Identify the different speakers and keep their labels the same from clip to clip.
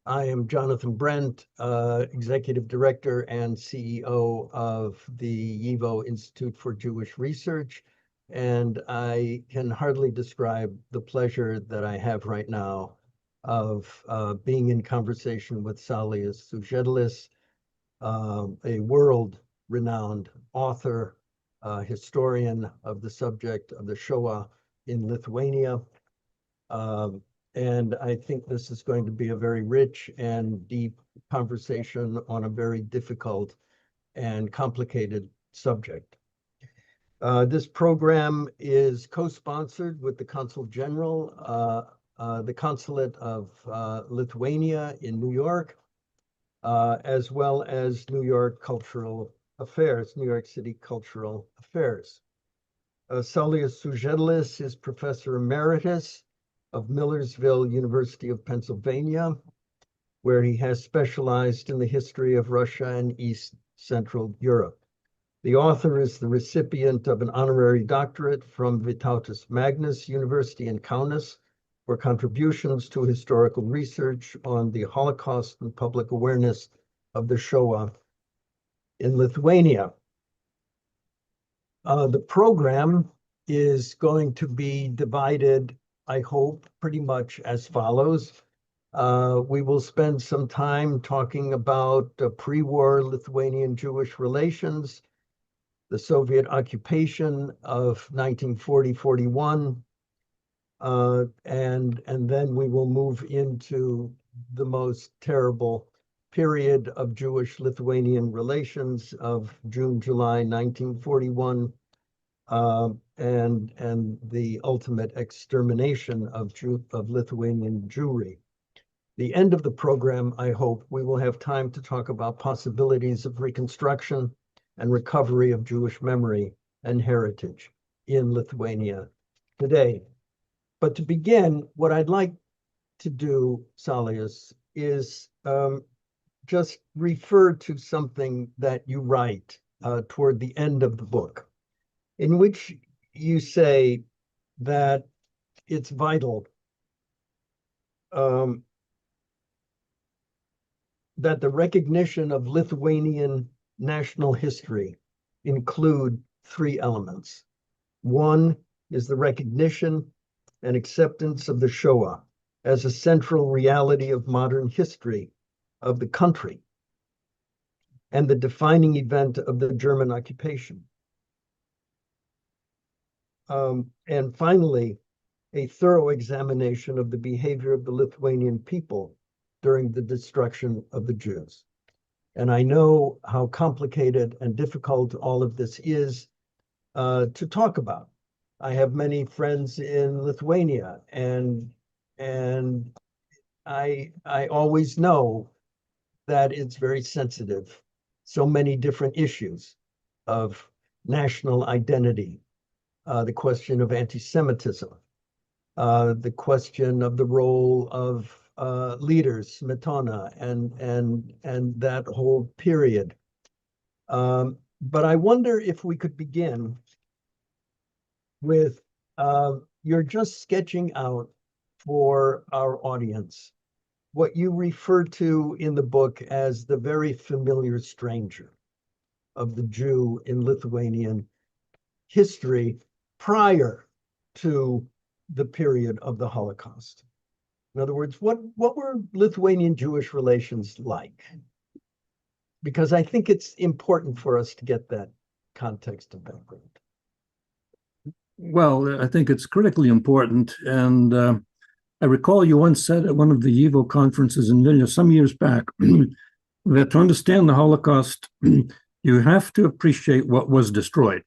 Speaker 1: I am Jonathan Brent, Executive Director and CEO of the YIVO Institute for Jewish Research, and I can hardly describe the pleasure that I have right now of being in conversation with Saulius Sužiedėlis, a world-renowned author, historian of the subject of the Shoah in Lithuania. And I think this is going to be a very rich and deep conversation on a very difficult and complicated subject. This program is co-sponsored with the Consul General, the Consulate of Lithuania in New York, as well as New York Cultural Affairs, New York City Cultural Affairs. Saulius Sužiedėlis is Professor Emeritus of Millersville University of Pennsylvania, where he has specialized in the history of Russia and East Central Europe. The author is the recipient of an honorary doctorate from Vytautas Magnus University in Kaunas for contributions to historical research on the Holocaust and public awareness of the Shoah in Lithuania. The program is going to be divided, I hope, pretty much as follows. We will spend some time talking about pre-war Lithuanian Jewish relations, the Soviet occupation of 1940-41, and then we will move into the most terrible period of Jewish-Lithuanian relations of June-July 1941, and the ultimate extermination of Lithuanian Jewry. The end of the program, I hope, we will have time to talk about possibilities of reconstruction and recovery of Jewish memory and heritage in Lithuania today. But to begin, what I'd like to do, Saulius, is just refer to something that you write toward the end of the book, in which you say that it's vital that the recognition of Lithuanian national history include three elements. One is the recognition and acceptance of the Shoah as a central reality of modern history of the country and the defining event of the German occupation. And finally, a thorough examination of the behavior of the Lithuanian people during the destruction of the Jews. And I know how complicated and difficult all of this is to talk about. I have many friends in Lithuania, and I always know that it's very sensitive. So many different issues of national identity, the question of anti-Semitism, the question of the role of leaders, Smetana, and that whole period. But I wonder if we could begin with, you're just sketching out for our audience what you refer to in the book as the very familiar stranger of the Jew in Lithuanian history prior to the period of the Holocaust. In other words, what were Lithuanian Jewish relations like? Because I think it's important for us to get that context and background.
Speaker 2: Well, I think it's critically important. And I recall you once said at one of the YIVO conferences in Vilnius some years back that to understand the Holocaust, you have to appreciate what was destroyed.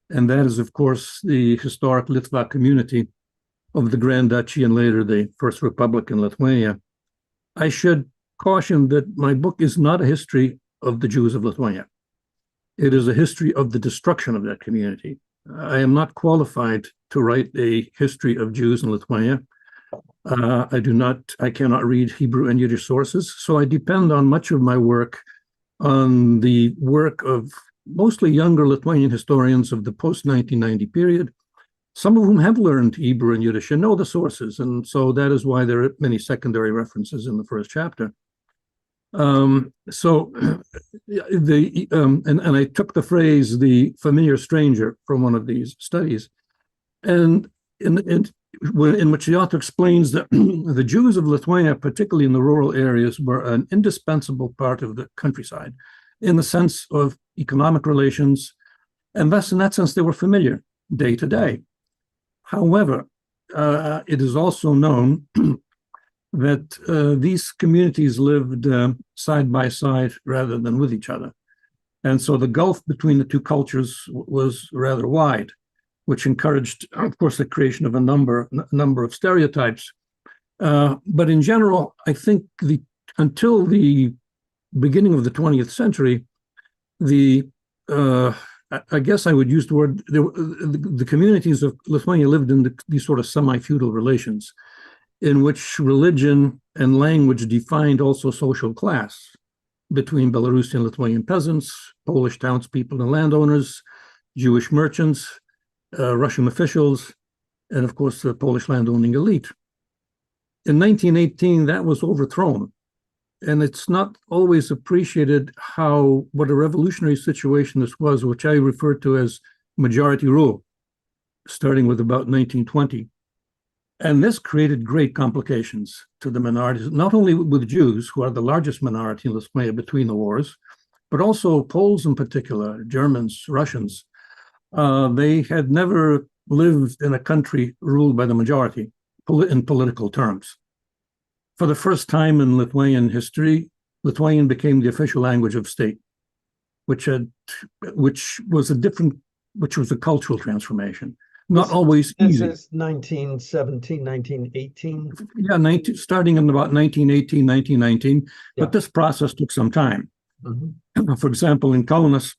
Speaker 2: And that is, of course, the historic Litva community of the Grand Duchy and later the First Republic in Lithuania. I should caution that my book is not a history of the Jews of Lithuania. It is a history of the destruction of that community. I am not qualified to write a history of Jews in Lithuania. I cannot read Hebrew and Yiddish sources, so I depend on much of my work on the work of mostly younger Lithuanian historians of the post-1990 period, some of whom have learned Hebrew and Yiddish and know the sources. And so that is why there are many secondary references in the first chapter. And I took the phrase "the familiar stranger" from one of these studies, and in which the author explains that the Jews of Lithuania, particularly in the rural areas, were an indispensable part of the countryside in the sense of economic relations, and thus in that sense they were familiar day to day. However, it is also known that these communities lived side by side rather than with each other. And so the gulf between the two cultures was rather wide, which encouraged, of course, the creation of a number of stereotypes. But in general, I think until the beginning of the 20th century, I guess I would use the word, the communities of Lithuania lived in these sort of semi-feudal relations, in which religion and language defined also social class between Belarusian and Lithuanian peasants, Polish townspeople and landowners, Jewish merchants, Russian officials, and of course the Polish landowning elite. In 1918, that was overthrown. And it's not always appreciated what a revolutionary situation this was, which I refer to as majority rule, starting with about 1920. And this created great complications to the minorities, not only with Jews, who are the largest minority in Lithuania between the wars, but also Poles in particular, Germans, Russians. They had never lived in a country ruled by the majority in political terms. For the first time in Lithuanian history, Lithuanian became the official language of state, which was a cultural transformation. Not always easy.
Speaker 1: This is 1917, 1918?
Speaker 2: Yeah, starting in about 1918, 1919, but this process took some time. Mm-hmm. For example, in Kaunas,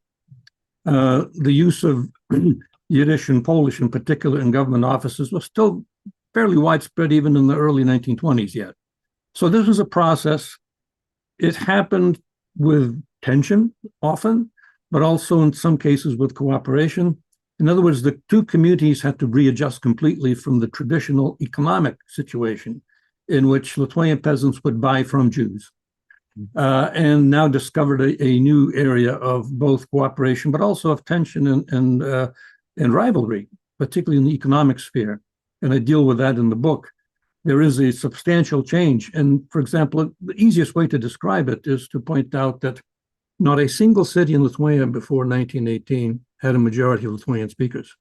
Speaker 2: the use of Yiddish and Polish in particular in government offices was still fairly widespread even in the early 1920s yet. So this was a process. It happened with tension often, but also in some cases with cooperation. In other words, the two communities had to readjust completely from the traditional economic situation in which Lithuanian peasants would buy from Jews, and now discovered a new area of both cooperation, but also of tension and rivalry, particularly in the economic sphere. And I deal with that in the book. There is a substantial change. And for example, the easiest way to describe it is to point out that not a single city in Lithuania before 1918 had a majority of Lithuanian speakers.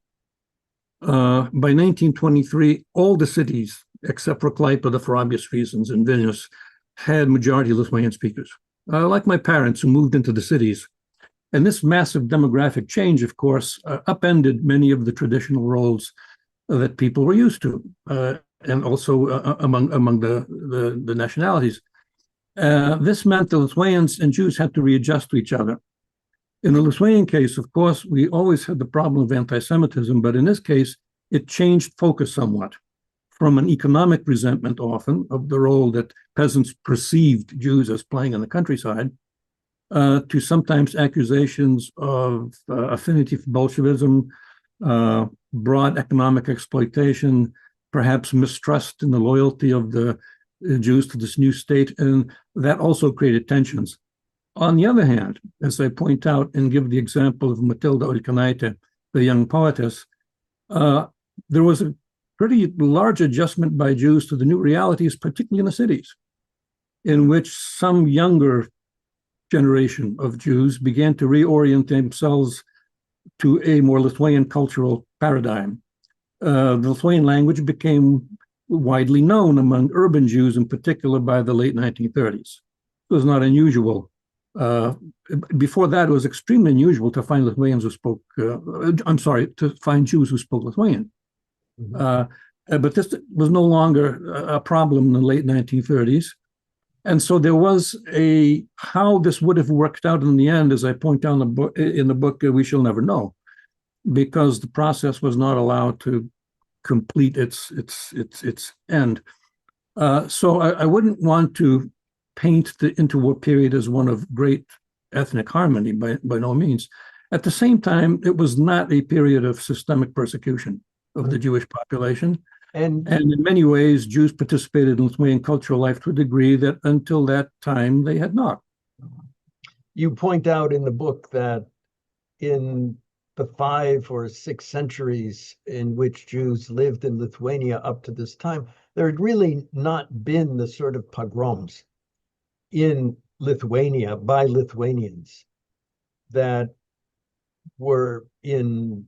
Speaker 2: By 1923, all the cities, except for Klaipėda, for obvious reasons, and Vilnius, had majority Lithuanian speakers, like my parents who moved into the cities. And this massive demographic change, of course, upended many of the traditional roles that people were used to, and also among the nationalities. This meant the Lithuanians and Jews had to readjust to each other. In the Lithuanian case, of course, we always had the problem of anti-Semitism, but in this case, it changed focus somewhat from an economic resentment often of the role that peasants perceived Jews as playing in the countryside, to sometimes accusations of affinity for Bolshevism, broad economic exploitation, perhaps mistrust in the loyalty of the Jews to this new state, and that also created tensions. On the other hand, as I point out and give the example of Matilda Olkinaitė, the young poetess, there was a pretty large adjustment by Jews to the new realities, particularly in the cities, in which some younger generation of Jews began to reorient themselves to a more Lithuanian cultural paradigm. The Lithuanian language became widely known among urban Jews, in particular by the late 1930s. It was not unusual. Before that, it was extremely unusual to find Lithuanians who spoke, to find Jews who spoke Lithuanian. Mm-hmm. But this was no longer a problem in the late 1930s. And so there was how this would have worked out in the end, as I point out in the book, we shall never know, because the process was not allowed to complete its end. So I wouldn't want to paint the interwar period as one of great ethnic harmony, by no means. At the same time, it was not a period of systemic persecution. of the Jewish population.
Speaker 1: And
Speaker 2: And in many ways, Jews participated in Lithuanian cultural life to a degree that until that time they had not.
Speaker 1: you point out in the book that in the 5 or 6 centuries in which Jews lived in Lithuania up to this time, there had really not been the sort of pogroms in Lithuania by Lithuanians that were in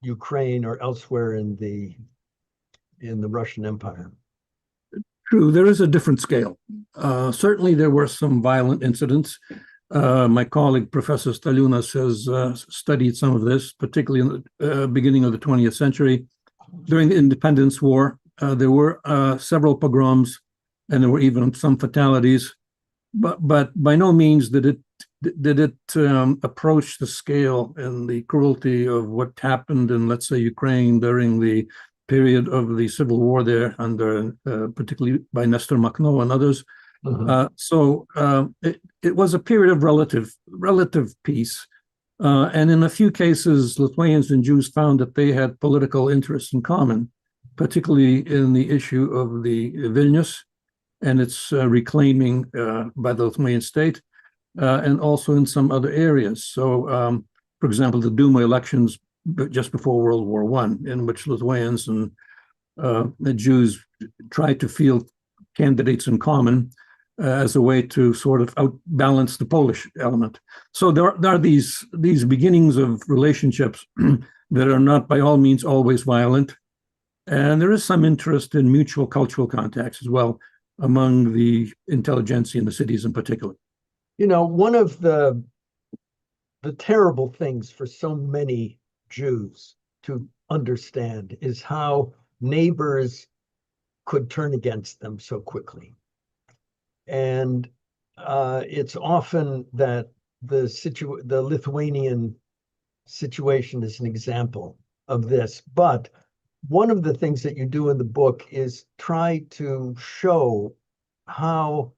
Speaker 1: Ukraine or elsewhere in the Russian Empire.
Speaker 2: True, there is a different scale. Certainly, there were some violent incidents. My colleague, Professor Staliūnas, has studied some of this, particularly in the beginning of the 20th century. During the Independence War, there were several pogroms, and there were even some fatalities. But by no means did it approach the scale and the cruelty of what happened in, let's say, Ukraine during the period of the civil war there, under particularly by Nestor Makhno and others. So it was a period of relative peace, and in a few cases, Lithuanians and Jews found that they had political interests in common, particularly in the issue of the Vilnius and its reclaiming by the Lithuanian state, and also in some other areas. So, for example, the Duma elections just before World War I, in which Lithuanians and the Jews tried to field candidates in common as a way to sort of outbalance the Polish element. So there are these beginnings of relationships that are not by all means always violent. And there is some interest in mutual cultural contacts as well among the intelligentsia in the cities in particular.
Speaker 1: You know, one of the terrible things for so many Jews to understand is how neighbors could turn against them so quickly. And it's often that the Lithuanian situation is an example of this. But one of the things that you do in the book is try to show how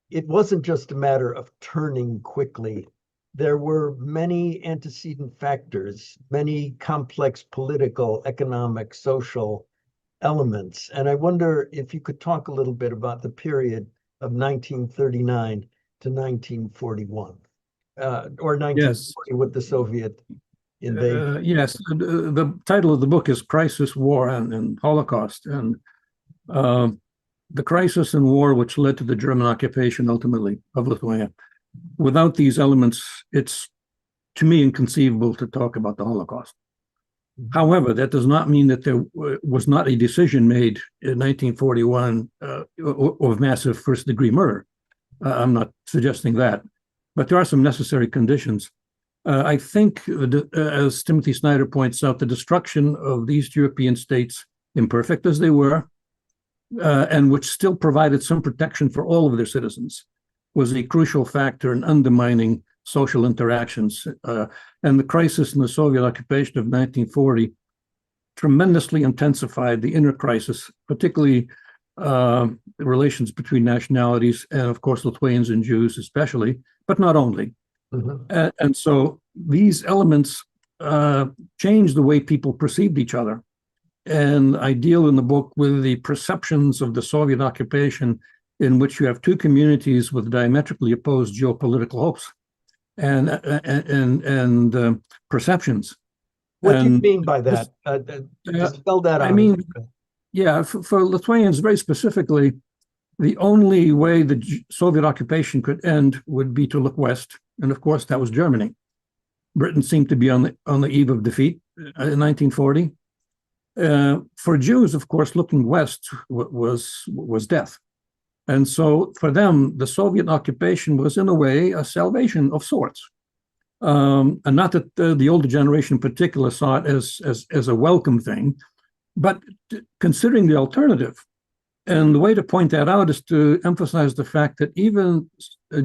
Speaker 1: it wasn't just a matter of turning quickly. There were many antecedent factors, many complex political, economic, social elements. And I wonder if you could talk a little bit about the period of 1939 to 1941, or 1940
Speaker 2: Yes.
Speaker 1: with the Soviet invasion.
Speaker 2: Yes, the title of the book is Crisis, War, and Holocaust. And the crisis and war which led to the German occupation ultimately of Lithuania. Without these elements, it's, to me, inconceivable to talk about the Holocaust. However, that does not mean that there was not a decision made in 1941 of massive first-degree murder. I'm not suggesting that, but there are some necessary conditions. I think, as Timothy Snyder points out, the destruction of these European states, imperfect as they were, and which still provided some protection for all of their citizens, was a crucial factor in undermining social interactions. And the crisis in the Soviet occupation of 1940 tremendously intensified the inner crisis, particularly the relations between nationalities and, of course, Lithuanians and Jews especially, but not only. And so these elements changed the way people perceived each other. And I deal in the book with the perceptions of the Soviet occupation, in which you have two communities with diametrically opposed geopolitical hopes and perceptions.
Speaker 1: What do you mean by that? Just spell that out.
Speaker 2: I mean, yeah, for Lithuanians very specifically, the only way the Soviet occupation could end would be to look west, and of course that was Germany. Britain seemed to be on the eve of defeat in 1940. For Jews, of course, looking west was death. And so for them, the Soviet occupation was, in a way, a salvation of sorts. And not that the older generation in particular saw it as a welcome thing, but considering the alternative. And the way to point that out is to emphasize the fact that even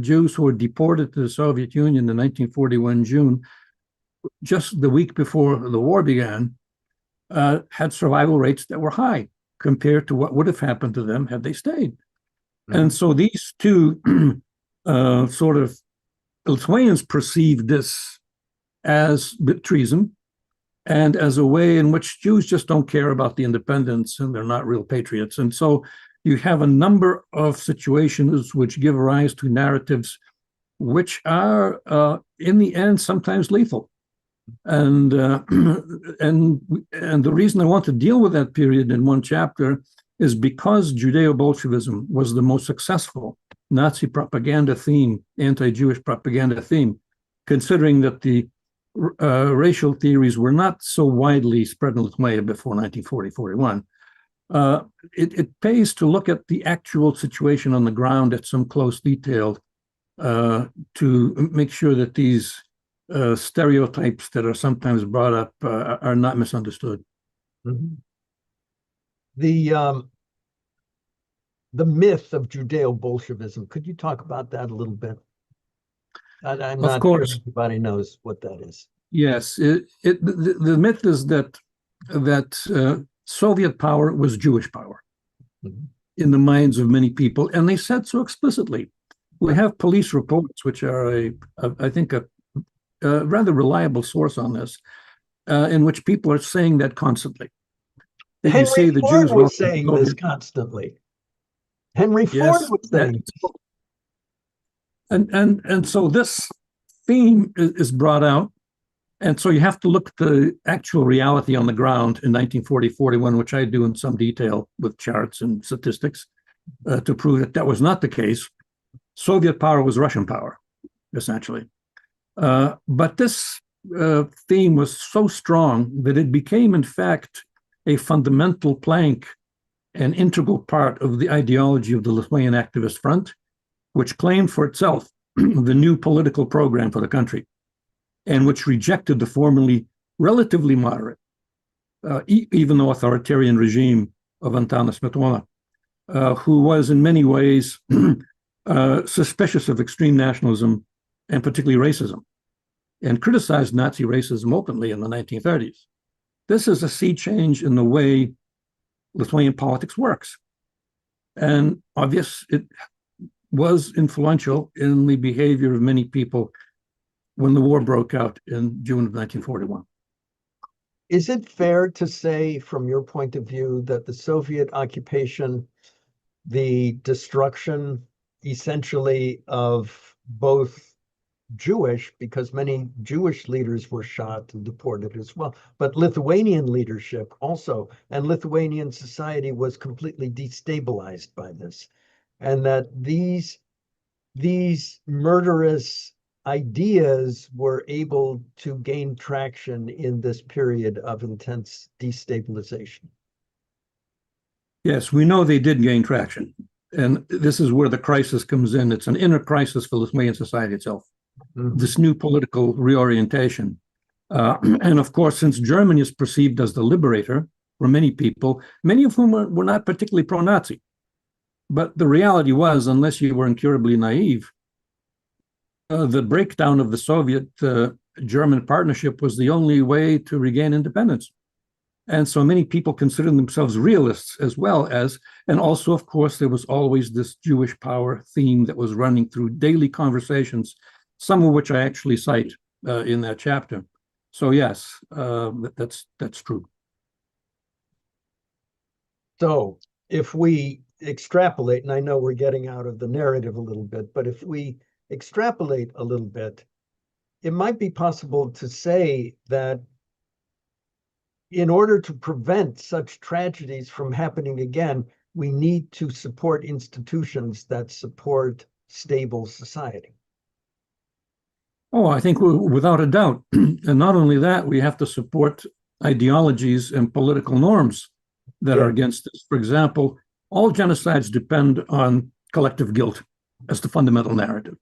Speaker 2: Jews who were deported to the Soviet Union in 1941 June, just the week before the war began, had survival rates that were high compared to what would have happened to them had they stayed. And so these two sort of Lithuanians perceived this as treason, and as a way in which Jews just don't care about the independence and they're not real patriots. And so you have a number of situations which give rise to narratives which are, in the end, sometimes lethal. And the reason I want to deal with that period in one chapter is because Judeo-Bolshevism was the most successful Nazi propaganda theme, anti-Jewish propaganda theme, considering that the racial theories were not so widely spread in Lithuania before 1940-41. It pays to look at the actual situation on the ground at some close detail to make sure that these stereotypes that are sometimes brought up are not misunderstood.
Speaker 1: Mm-hmm. The myth of Judeo-Bolshevism, could you talk about that a little bit? I'm not sure everybody knows what that is.
Speaker 2: Yes, the myth is that Soviet power was Jewish power in the minds of many people, and they said so explicitly. We have police reports, which are I think a rather reliable source on this, in which people are saying that constantly. That
Speaker 1: Henry
Speaker 2: you say the
Speaker 1: Ford
Speaker 2: Jews
Speaker 1: was saying this constantly. Henry Ford was saying this.
Speaker 2: And so this theme is brought out. And so you have to look at the actual reality on the ground in 1940-41, which I do in some detail with charts and statistics to prove that that was not the case. Soviet power was Russian power, essentially. But this theme was so strong that it became, in fact, a fundamental plank, an integral part of the ideology of the Lithuanian Activist Front, which claimed for itself the new political program for the country, and which rejected the formerly relatively moderate, even though authoritarian regime of Antanas Smetona, who was in many ways suspicious of extreme nationalism and particularly racism, and criticized Nazi racism openly in the 1930s. This is a sea change in the way Lithuanian politics works. And obvious, it was influential in the behavior of many people when the war broke out in June of 1941.
Speaker 1: Is it fair to say, from your point of view, that the Soviet occupation, the destruction essentially of both Jewish, because many Jewish leaders were shot and deported as well, but Lithuanian leadership also, and Lithuanian society was completely destabilized by this, and that these murderous ideas were able to gain traction in this period of intense destabilization?
Speaker 2: Yes, we know they did gain traction. And this is where the crisis comes in. It's an inner crisis for Lithuanian society itself. Mm-hmm. This new political reorientation. And of course, since Germany is perceived as the liberator for many people, many of whom were not particularly pro-Nazi. But the reality was, unless you were incurably naive, the breakdown of the Soviet-German partnership was the only way to regain independence. And so many people considered themselves realists as well as, and also, of course, there was always this Jewish power theme that was running through daily conversations, some of which I actually cite in that chapter. So yes, that's true. So
Speaker 1: if we extrapolate, and I know we're getting out of the narrative a little bit, but if we extrapolate a little bit, it might be possible to say that in order to prevent such tragedies from happening again, we need to support institutions that support stable society.
Speaker 2: Oh, I think without a doubt. And not only that, we have to support ideologies and political norms that are against this. For example, all genocides depend on collective guilt as the fundamental narrative.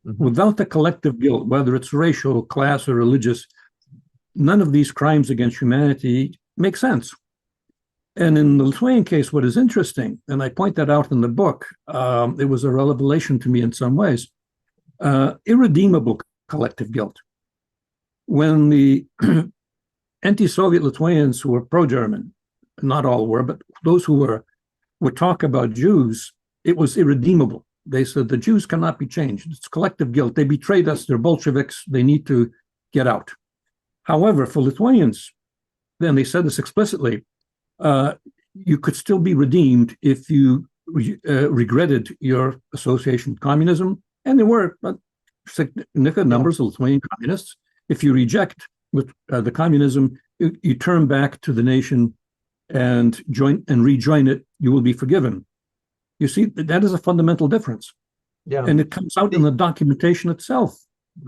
Speaker 2: Mm-hmm. Without the collective guilt, whether it's racial, class, or religious, none of these crimes against humanity make sense. And in the Lithuanian case, what is interesting, and I point that out in the book, it was a revelation to me in some ways, irredeemable collective guilt. When the anti-Soviet Lithuanians who were pro-German, not all were, but those who were, would talk about Jews, it was irredeemable. They said the Jews cannot be changed. It's collective guilt. They betrayed us. They're Bolsheviks. They need to get out. However, for Lithuanians, then they said this explicitly, you could still be redeemed if you regretted your association with communism, and there were significant numbers of Lithuanian communists. If you reject with the communism, you turn back to the nation and rejoin it, you will be forgiven. You see, that is a fundamental difference.
Speaker 1: Yeah.
Speaker 2: And it comes out in the documentation itself,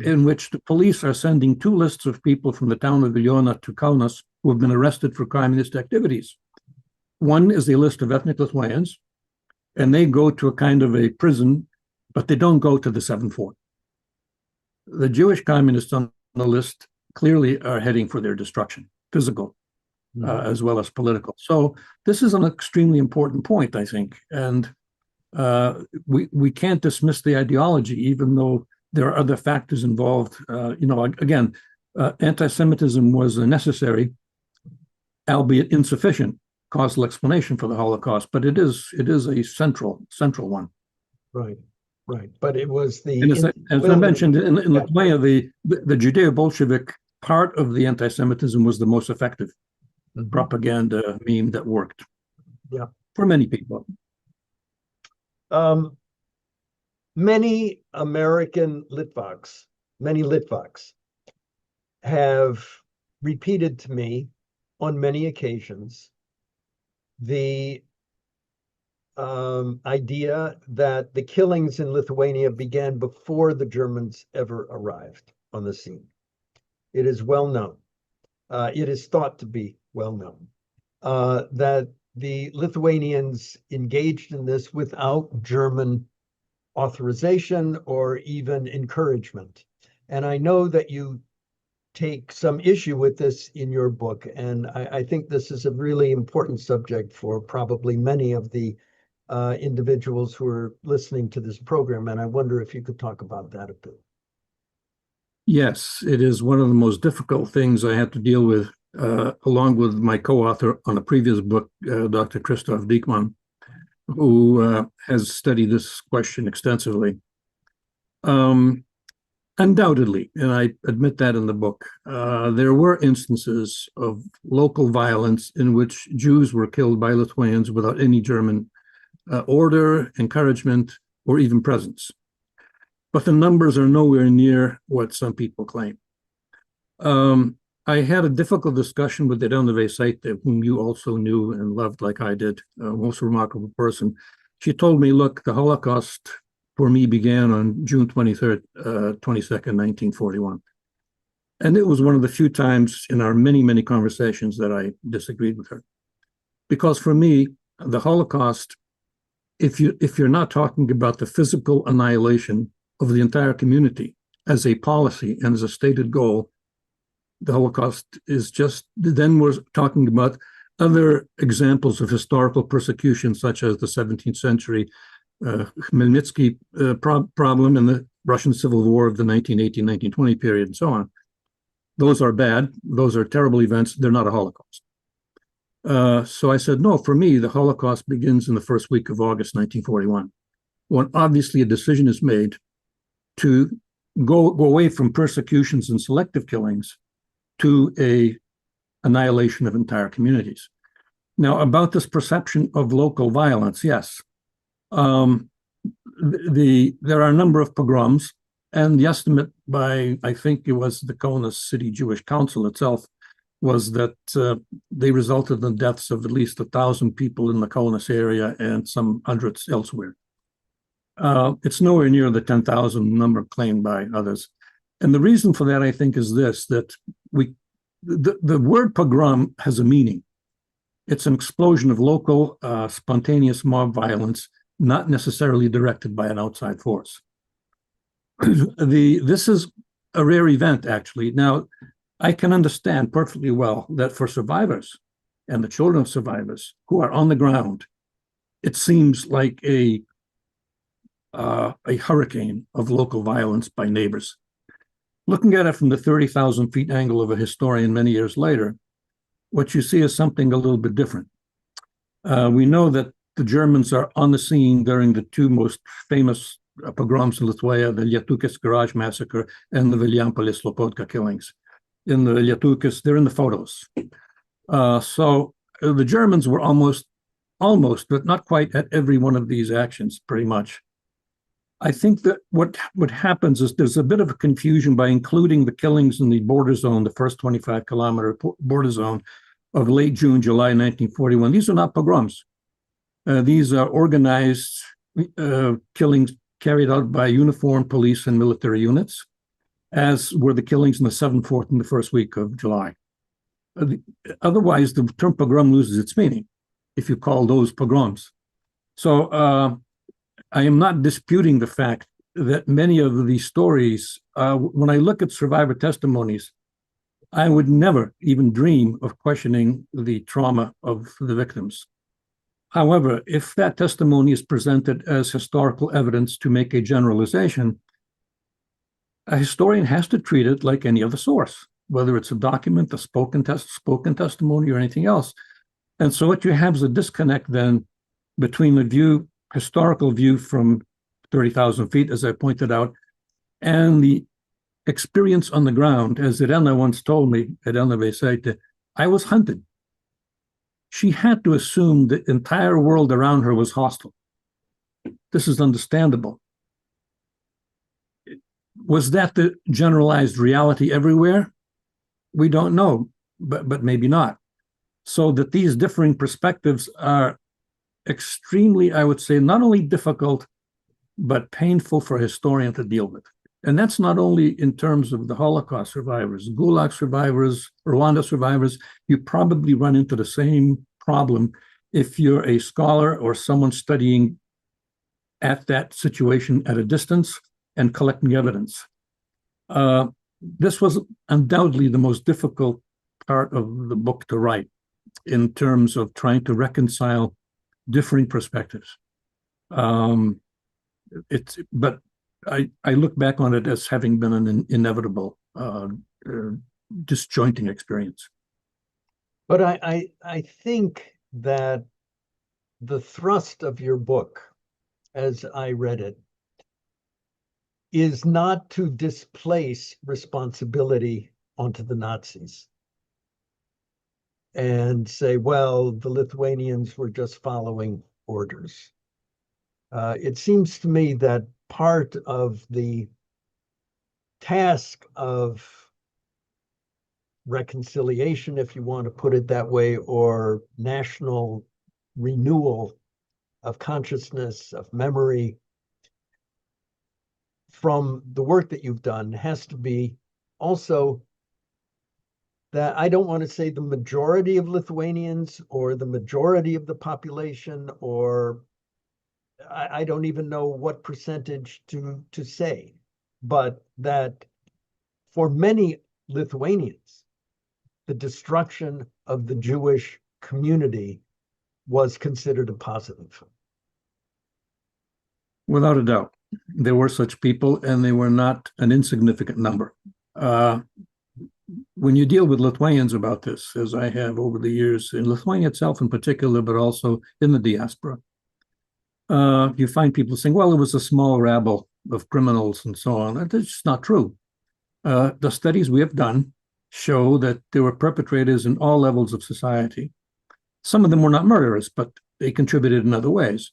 Speaker 2: in which the police are sending 2 lists of people from the town of Vilnius to Kaunas who have been arrested for communist activities. One is the list of ethnic Lithuanians, and they go to a kind of a prison, but they don't go to the 7th Fort. The Jewish communists on the list clearly are heading for their destruction, physical as well as political. So this is an extremely important point, I think, and we can't dismiss the ideology, even though there are other factors involved. Again, anti-Semitism was a necessary, albeit insufficient, causal explanation for the Holocaust, but it is a central one.
Speaker 1: Right. But it was the...
Speaker 2: And as I mentioned, in Lithuania, the Judeo-Bolshevik part of the anti-Semitism was the most effective propaganda meme that worked.
Speaker 1: Yeah.
Speaker 2: For many people.
Speaker 1: Many American Litvaks, many Litvaks have repeated to me on many occasions the idea that the killings in Lithuania began before the Germans ever arrived on the scene. It is well known. It is thought to be well known that the Lithuanians engaged in this without German authorization or even encouragement. And I know that you take some issue with this in your book, and I think this is a really important subject for probably many of the individuals who are listening to this program, and I wonder if you could talk about that a bit.
Speaker 2: Yes, it is one of the most difficult things I had to deal with, along with my co-author on a previous book, Dr. Christoph Diekmann, who has studied this question extensively. Undoubtedly, and I admit that in the book, there were instances of local violence in which Jews were killed by Lithuanians without any German order, encouragement, or even presence. But the numbers are nowhere near what some people claim. I had a difficult discussion with Irena Veisaitė, whom you also knew and loved like I did, a most remarkable person. She told me, look, the Holocaust for me began on June 22nd, 1941. And it was one of the few times in our many, many conversations that I disagreed with her. Because for me, the Holocaust, if you're not talking about the physical annihilation of the entire community as a policy and as a stated goal, the Holocaust is just, then we're talking about other examples of historical persecution, such as the 17th century Khmelnytsky problem and the Russian Civil War of the 1918-1920 period and so on. Those are bad. Those are terrible events. They're not a Holocaust. So I said, no, for me, the Holocaust begins in the first week of August 1941, when obviously a decision is made to go away from persecutions and selective killings to a annihilation of entire communities. Now, about this perception of local violence, yes. There are a number of pogroms, and the estimate by, I think it was the Kaunas City Jewish Council itself, was that they resulted in the deaths of at least 1,000 people in the Kaunas area and some hundreds elsewhere. It's nowhere near the 10,000 number claimed by others. And the reason for that, I think, is this, that the word pogrom has a meaning. It's an explosion of local, spontaneous mob violence, not necessarily directed by an outside force. This is a rare event, actually. Now, I can understand perfectly well that for survivors and the children of survivors who are on the ground, it seems like a hurricane of local violence by neighbors. Looking at it from the 30,000 feet angle of a historian many years later, what you see is something a little bit different. We know that the Germans are on the scene during the two most famous pogroms in Lithuania, the Lietukės Garage Massacre and the Vilijampolės Lopotka killings. In the Lietukės, they're in the photos. So the Germans were almost, but not quite at every one of these actions, pretty much. I think that what happens is there's a bit of a confusion by including the killings in the border zone, the first 25-kilometer border zone of late June, July 1941. These are not pogroms. These are organized killings carried out by uniformed police and military units, as were the killings in the 7th, 4th, and the first week of July. Otherwise, the term pogrom loses its meaning if you call those pogroms. So I am not disputing the fact that many of these stories, when I look at survivor testimonies, I would never even dream of questioning the trauma of the victims. However, if that testimony is presented as historical evidence to make a generalization, a historian has to treat it like any other source, whether it's a document, a spoken testimony, or anything else. And so what you have is a disconnect then between the historical view from 30,000 feet, as I pointed out, and the experience on the ground. As Irena once told me, Irena Veisaitė, I was hunted. She had to assume the entire world around her was hostile. This is understandable. Was that the generalized reality everywhere? We don't know, but maybe not. So that these differing perspectives are extremely, I would say, not only difficult, but painful for a historian to deal with. And that's not only in terms of the Holocaust survivors, Gulag survivors, Rwanda survivors. You probably run into the same problem if you're a scholar or someone studying at that situation at a distance and collecting evidence. This was undoubtedly the most difficult part of the book to write in terms of trying to reconcile differing perspectives. But I look back on it as having been an inevitable disjointing experience.
Speaker 1: But I think that the thrust of your book, as I read it, is not to displace responsibility onto the Nazis and say, well, the Lithuanians were just following orders. It seems to me that part of the task of reconciliation, if you want to put it that way, or national renewal of consciousness, of memory, from the work that you've done has to be also that I don't want to say the majority of Lithuanians or the majority of the population, or I don't even know what percentage to say, but that for many Lithuanians, the destruction of the Jewish community was considered a positive.
Speaker 2: Without a doubt, there were such people, and they were not an insignificant number. When you deal with Lithuanians about this, as I have over the years, in Lithuania itself in particular, but also in the diaspora, you find people saying, well, it was a small rabble of criminals and so on. That's just not true. The studies we have done show that there were perpetrators in all levels of society. Some of them were not murderers, but they contributed in other ways.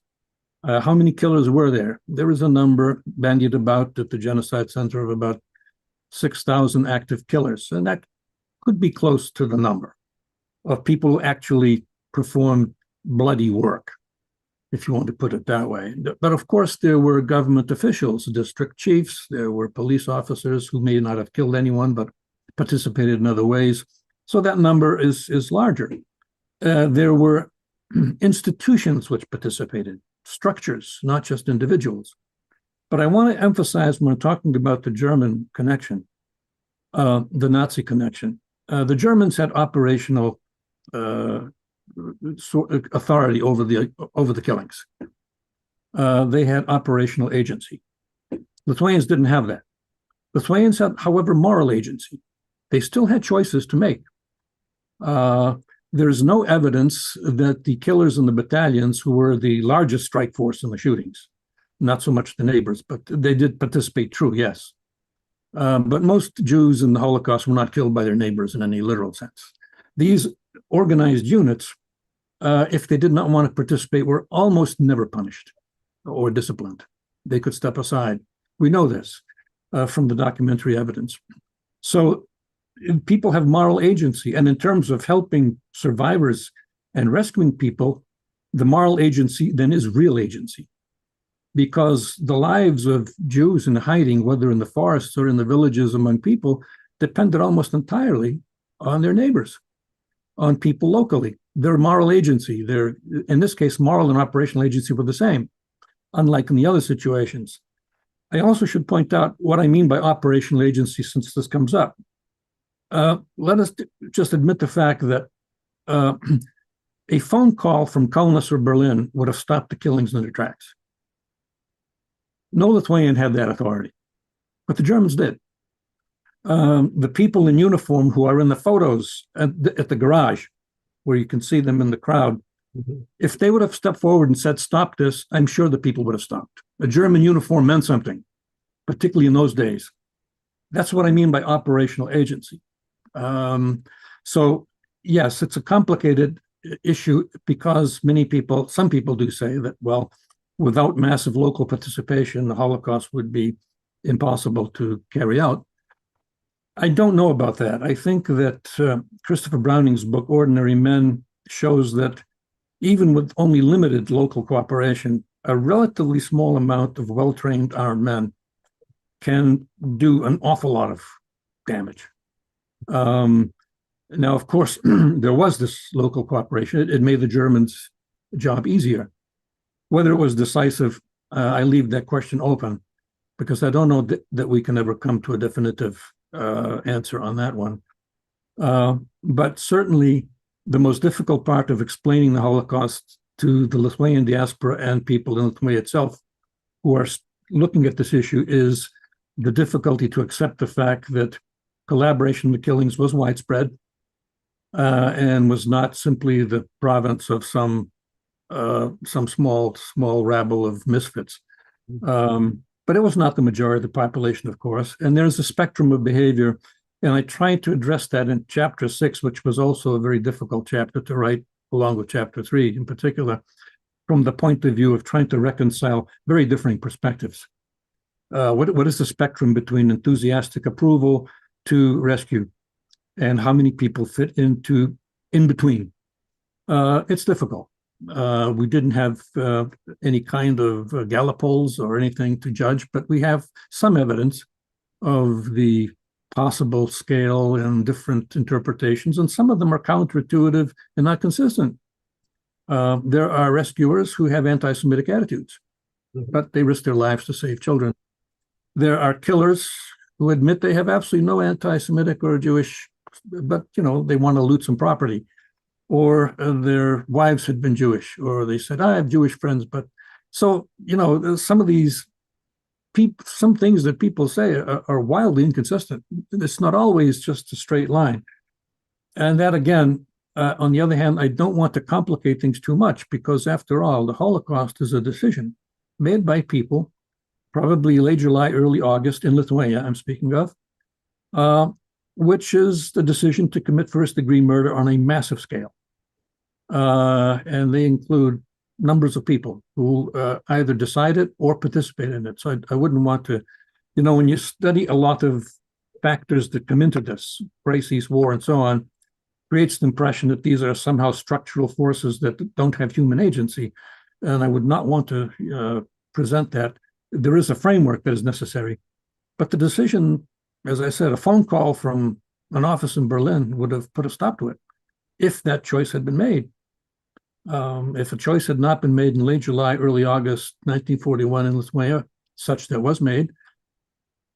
Speaker 2: How many killers were there? There is a number bandied about at the Genocide Center of about 6,000 active killers, and that could be close to the number of people who actually performed bloody work, if you want to put it that way. But of course, there were government officials, district chiefs, there were police officers who may not have killed anyone, but participated in other ways. So that number is larger. There were institutions which participated, structures, not just individuals. But I want to emphasize when we're talking about the German connection, the Nazi connection, the Germans had operational authority over the killings. They had operational agency. Lithuanians didn't have that. Lithuanians had, however, moral agency. They still had choices to make. There's no evidence that the killers in the battalions, who were the largest strike force in the shootings, not so much the neighbors, but they did participate, true, yes. But most Jews in the Holocaust were not killed by their neighbors in any literal sense. These organized units, if they did not want to participate, were almost never punished or disciplined. They could step aside. We know this from the documentary evidence. So people have moral agency. And in terms of helping survivors and rescuing people, the moral agency then is real agency. Because the lives of Jews in hiding, whether in the forests or in the villages among people, depended almost entirely on their neighbors, on people locally. Their moral agency, in this case, moral and operational agency were the same, unlike in the other situations. I also should point out what I mean by operational agency, since this comes up. Let us just admit the fact that a phone call from Kaunas or Berlin would have stopped the killings in their tracks. No Lithuanian had that authority, but the Germans did. The people in uniform who are in the photos at the garage, where you can see them in the crowd, if they would have stepped forward and said, "Stop this," I'm sure the people would have stopped. A German uniform meant something, particularly in those days. That's what I mean by operational agency. So yes, it's a complicated issue because some people do say that, well, without massive local participation, the Holocaust would be impossible to carry out. I don't know about that. I think that Christopher Browning's book, Ordinary Men, shows that even with only limited local cooperation, a relatively small amount of well-trained armed men can do an awful lot of damage. Now, of course, there was this local cooperation. It made the Germans' job easier. Whether it was decisive, I leave that question open, because I don't know that we can ever come to a definitive answer on that one. But certainly, the most difficult part of explaining the Holocaust to the Lithuanian diaspora and people in Lithuania itself who are looking at this issue is the difficulty to accept the fact that collaboration in the killings was widespread and was not simply the province of some small rabble of misfits. But it was not the majority of the population, of course. And there's a spectrum of behavior. And I tried to address that in chapter 6, which was also a very difficult chapter to write, along with chapter 3 in particular, from the point of view of trying to reconcile very differing perspectives. What is the spectrum between enthusiastic approval to rescue? And how many people fit into in between? It's difficult. We didn't have any kind of Gallup polls or anything to judge, but we have some evidence of the possible scale and different interpretations, and some of them are counterintuitive and not consistent. There are rescuers who have anti-Semitic attitudes, but they risk their lives to save children. There are killers who admit they have absolutely no anti-Semitic or Jewish, but they want to loot some property, or their wives had been Jewish, or they said, "I have Jewish friends." But so some of these some things that people say are wildly inconsistent. It's not always just a straight line. And that, again, on the other hand, I don't want to complicate things too much, because after all, the Holocaust is a decision made by people, probably late July, early August in Lithuania, I'm speaking of, which is the decision to commit first-degree murder on a massive scale. And they include numbers of people who either decided or participated in it. So I wouldn't want to, when you study a lot of factors that come into this, crises, war, and so on, creates the impression that these are somehow structural forces that don't have human agency. And I would not want to present that. There is a framework that is necessary. But the decision, as I said, a phone call from an office in Berlin would have put a stop to it if that choice had been made. If a choice had not been made in late July, early August 1941 in Lithuania, such that was made,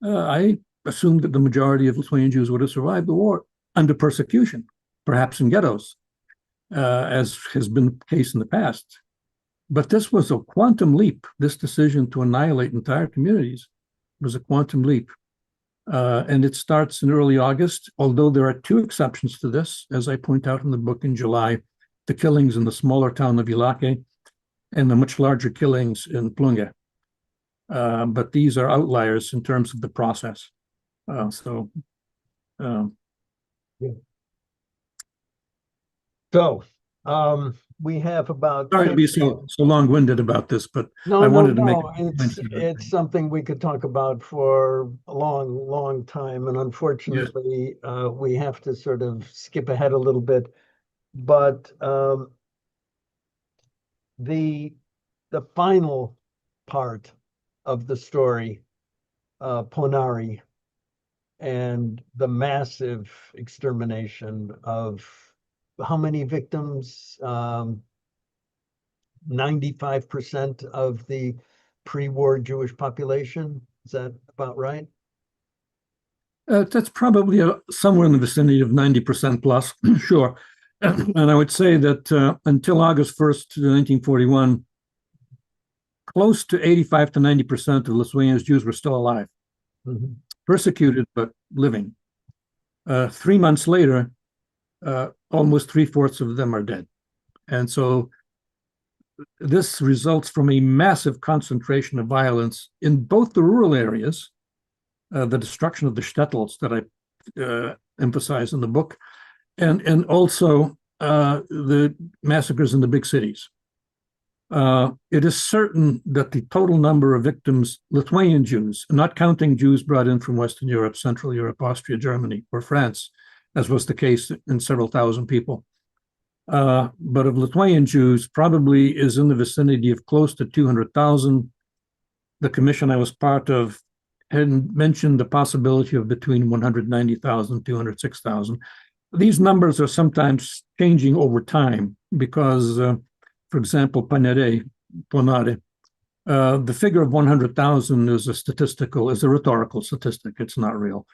Speaker 2: I assumed that the majority of Lithuanian Jews would have survived the war under persecution, perhaps in ghettos, as has been the case in the past. But this was a quantum leap. This decision to annihilate entire communities was a quantum leap. And it starts in early August, although there are two exceptions to this, as I point out in the book in July: the killings in the smaller town of Ilake and the much larger killings in Plunge. But these are outliers in terms of the process.
Speaker 1: Yeah. So, we have about.
Speaker 2: Sorry to be so long-winded about this, but
Speaker 1: No,
Speaker 2: I
Speaker 1: no,
Speaker 2: wanted to make
Speaker 1: no,
Speaker 2: a point here.
Speaker 1: it's something we could talk about for a long, long time, and unfortunately, we have to sort of skip ahead a little bit. But the final part of the story, Ponari, and the massive extermination of how many victims? 95% of the pre-war Jewish population. Is that about right?
Speaker 2: That's probably somewhere in the vicinity of 90% plus, sure. And I would say that until August 1st, 1941, close to 85 to 90% of Lithuania's Jews were still alive, persecuted but living. 3 months later, almost 3/4 of them are dead. And so this results from a massive concentration of violence in both the rural areas, the destruction of the shtetls that I emphasize in the book, and also the massacres in the big cities. It is certain that the total number of victims, Lithuanian Jews, not counting Jews brought in from Western Europe, Central Europe, Austria, Germany, or France, as was the case in several thousand people, but of Lithuanian Jews, probably is in the vicinity of close to 200,000. The commission I was part of had mentioned the possibility of between 190,000, 206,000. These numbers are sometimes changing over time because, for example, Ponari, the figure of 100,000 is a rhetorical statistic. It's not real.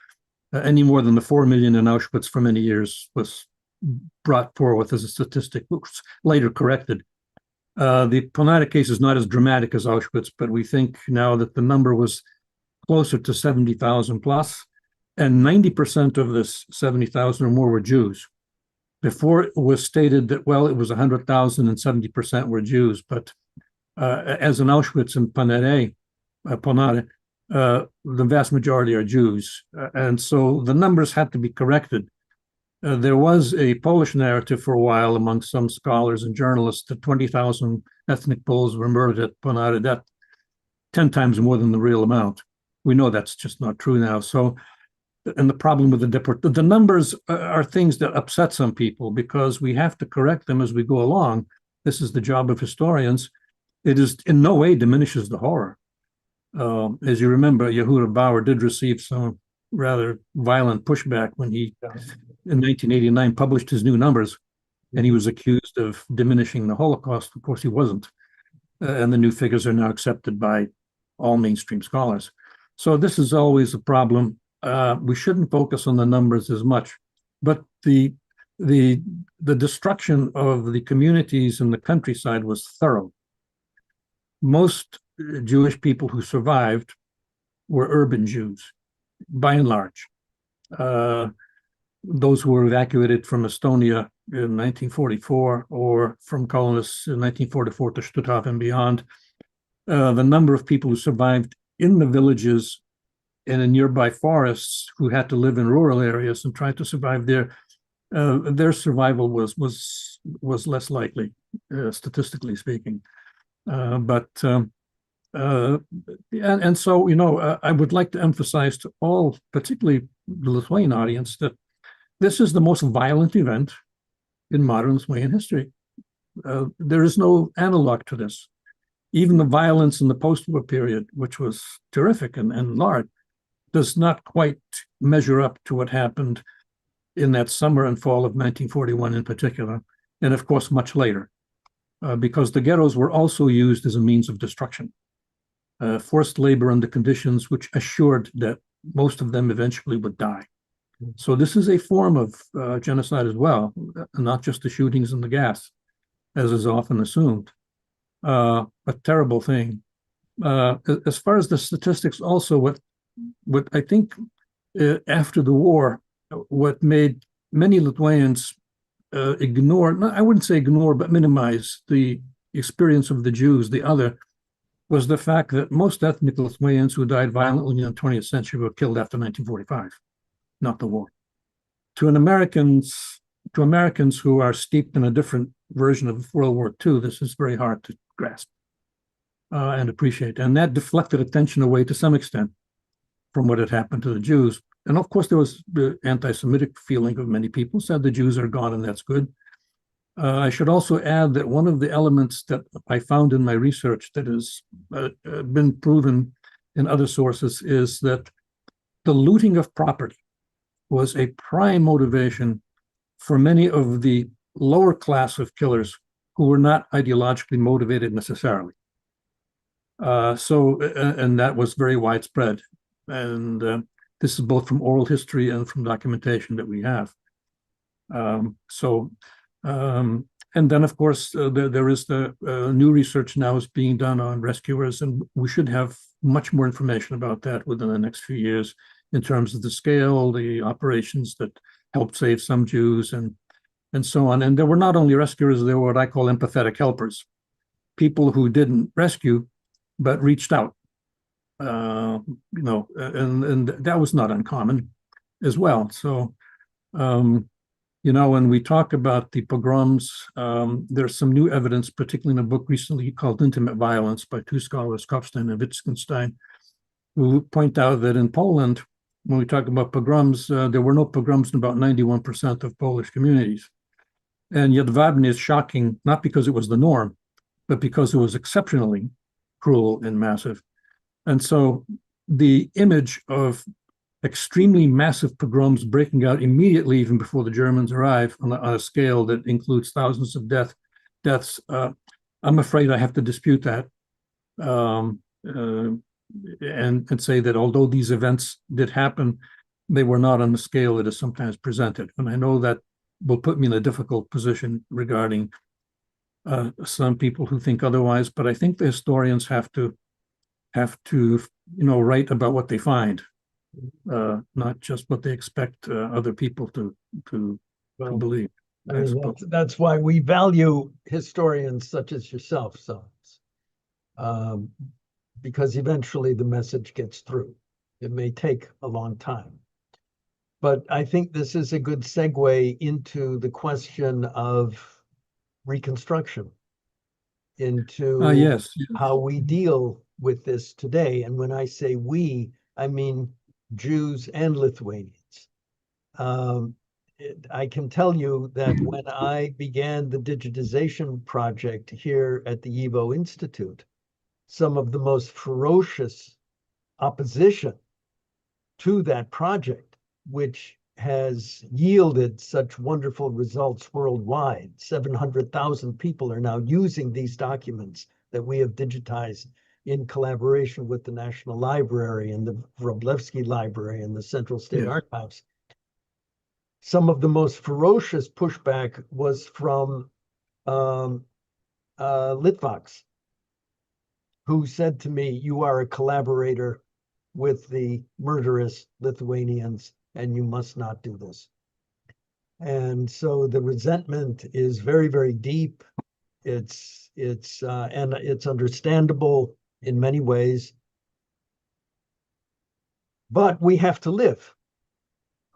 Speaker 2: Any more than the 4 million in Auschwitz for many years was brought forward as a statistic, which was later corrected. The Ponari case is not as dramatic as Auschwitz, but we think now that the number was closer to 70,000 plus, and 90% of this 70,000 or more were Jews. Before it was stated that, well, it was 100,000 and 70% were Jews, but as in Auschwitz and Ponari, the vast majority are Jews. And so the numbers had to be corrected. There was a Polish narrative for a while among some scholars and journalists that 20,000 ethnic Poles were murdered at Ponari. That 10 times more than the real amount. We know that's just not true now. So, and the problem with the numbers are things that upset some people because we have to correct them as we go along. This is the job of historians. It is in no way diminishes the horror. As you remember, Yehuda Bauer did receive some rather violent pushback when he, in 1989, published his new numbers, and he was accused of diminishing the Holocaust. Of course, he wasn't. And the new figures are now accepted by all mainstream scholars. So this is always a problem. We shouldn't focus on the numbers as much, but the destruction of the communities in the countryside was thorough. Most Jewish people who survived were urban Jews, by and large. Those who were evacuated from Estonia in 1944 or from colonists in 1944 to Stuttgart and beyond, the number of people who survived in the villages and in nearby forests who had to live in rural areas and tried to survive there, their survival was less likely, statistically speaking. And so, you know, I would like to emphasize to all, particularly the Lithuanian audience, that this is the most violent event in modern Lithuanian history. There is no analog to this. Even the violence in the post-war period, which was terrific and large, does not quite measure up to what happened in that summer and fall of 1941 in particular, and of course much later, because the ghettos were also used as a means of destruction. Forced labor under conditions which assured that most of them eventually would die. So this is a form of genocide as well, not just the shootings and the gas, as is often assumed. A terrible thing. As far as the statistics, also, what I think after the war, what made many Lithuanians ignore, I wouldn't say ignore, but minimize the experience of the Jews, the other, was the fact that most ethnic Lithuanians who died violently in the 20th century were killed after 1945, not the war. To an American's to Americans who are steeped in a different version of World War II, this is very hard to grasp and appreciate. And that deflected attention away to some extent from what had happened to the Jews. And of course, there was the anti-Semitic feeling of many people said the Jews are gone and that's good. I should also add that one of the elements that I found in my research that has been proven in other sources is that the looting of property was a prime motivation for many of the lower class of killers who were not ideologically motivated necessarily. And that was very widespread. And this is both from oral history and from documentation that we have. And then, of course, there is the new research now is being done on rescuers, and we should have much more information about that within the next few years in terms of the scale, the operations that helped save some Jews, and so on. And there were not only rescuers, there were what I call empathetic helpers, people who didn't rescue, but reached out. And that was not uncommon as well. So, when we talk about the pogroms, there's some new evidence, particularly in a book recently called Intimate Violence by two scholars, Kopstein and Wittgenstein, who point out that in Poland, when we talk about pogroms, there were no pogroms in about 91% of Polish communities. And yet Wagner is shocking, not because it was the norm, but because it was exceptionally cruel and massive. And so the image of extremely massive pogroms breaking out immediately, even before the Germans arrive, on a scale that includes thousands of deaths, I'm afraid I have to dispute that and say that although these events did happen, they were not on the scale that is sometimes presented. And I know that will put me in a difficult position regarding some people who think otherwise, but I think the historians have to write about what they find, not just what they expect other people to believe.
Speaker 1: I mean, that's why we value historians such as yourself, because eventually the message gets through. It may take a long time. But I think this is a good segue into the question of reconstruction, into
Speaker 2: yes.
Speaker 1: how we deal with this today. And when I say we, I mean Jews and Lithuanians. I can tell you that when I began the digitization project here at the YIVO Institute, some of the most ferocious opposition to that project, which has yielded such wonderful results worldwide. 700,000 people are now using these documents that we have digitized in collaboration with the National Library and the Wroblewski Library and the Central State Archives. Some of the most ferocious pushback was from Litvaks, who said to me, "You are a collaborator with the murderous Lithuanians, and you must not do this." And so the resentment is very, very deep. It's understandable in many ways, but we have to live.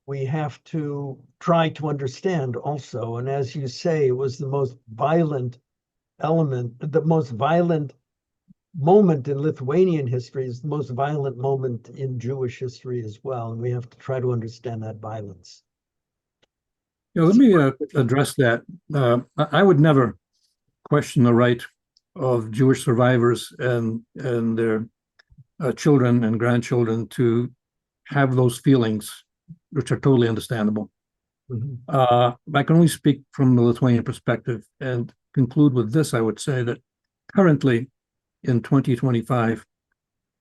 Speaker 1: We have to try to understand also. And as you say, it was the most violent element, the most violent moment in Lithuanian history is the most violent moment in Jewish history as well. And we have to try to understand that violence.
Speaker 2: Let me address that. I would never question the right of Jewish survivors and their children and grandchildren to have those feelings, which are totally understandable. Mm-hmm. I can only speak from the Lithuanian perspective and conclude with this. I would say that currently, in 2025,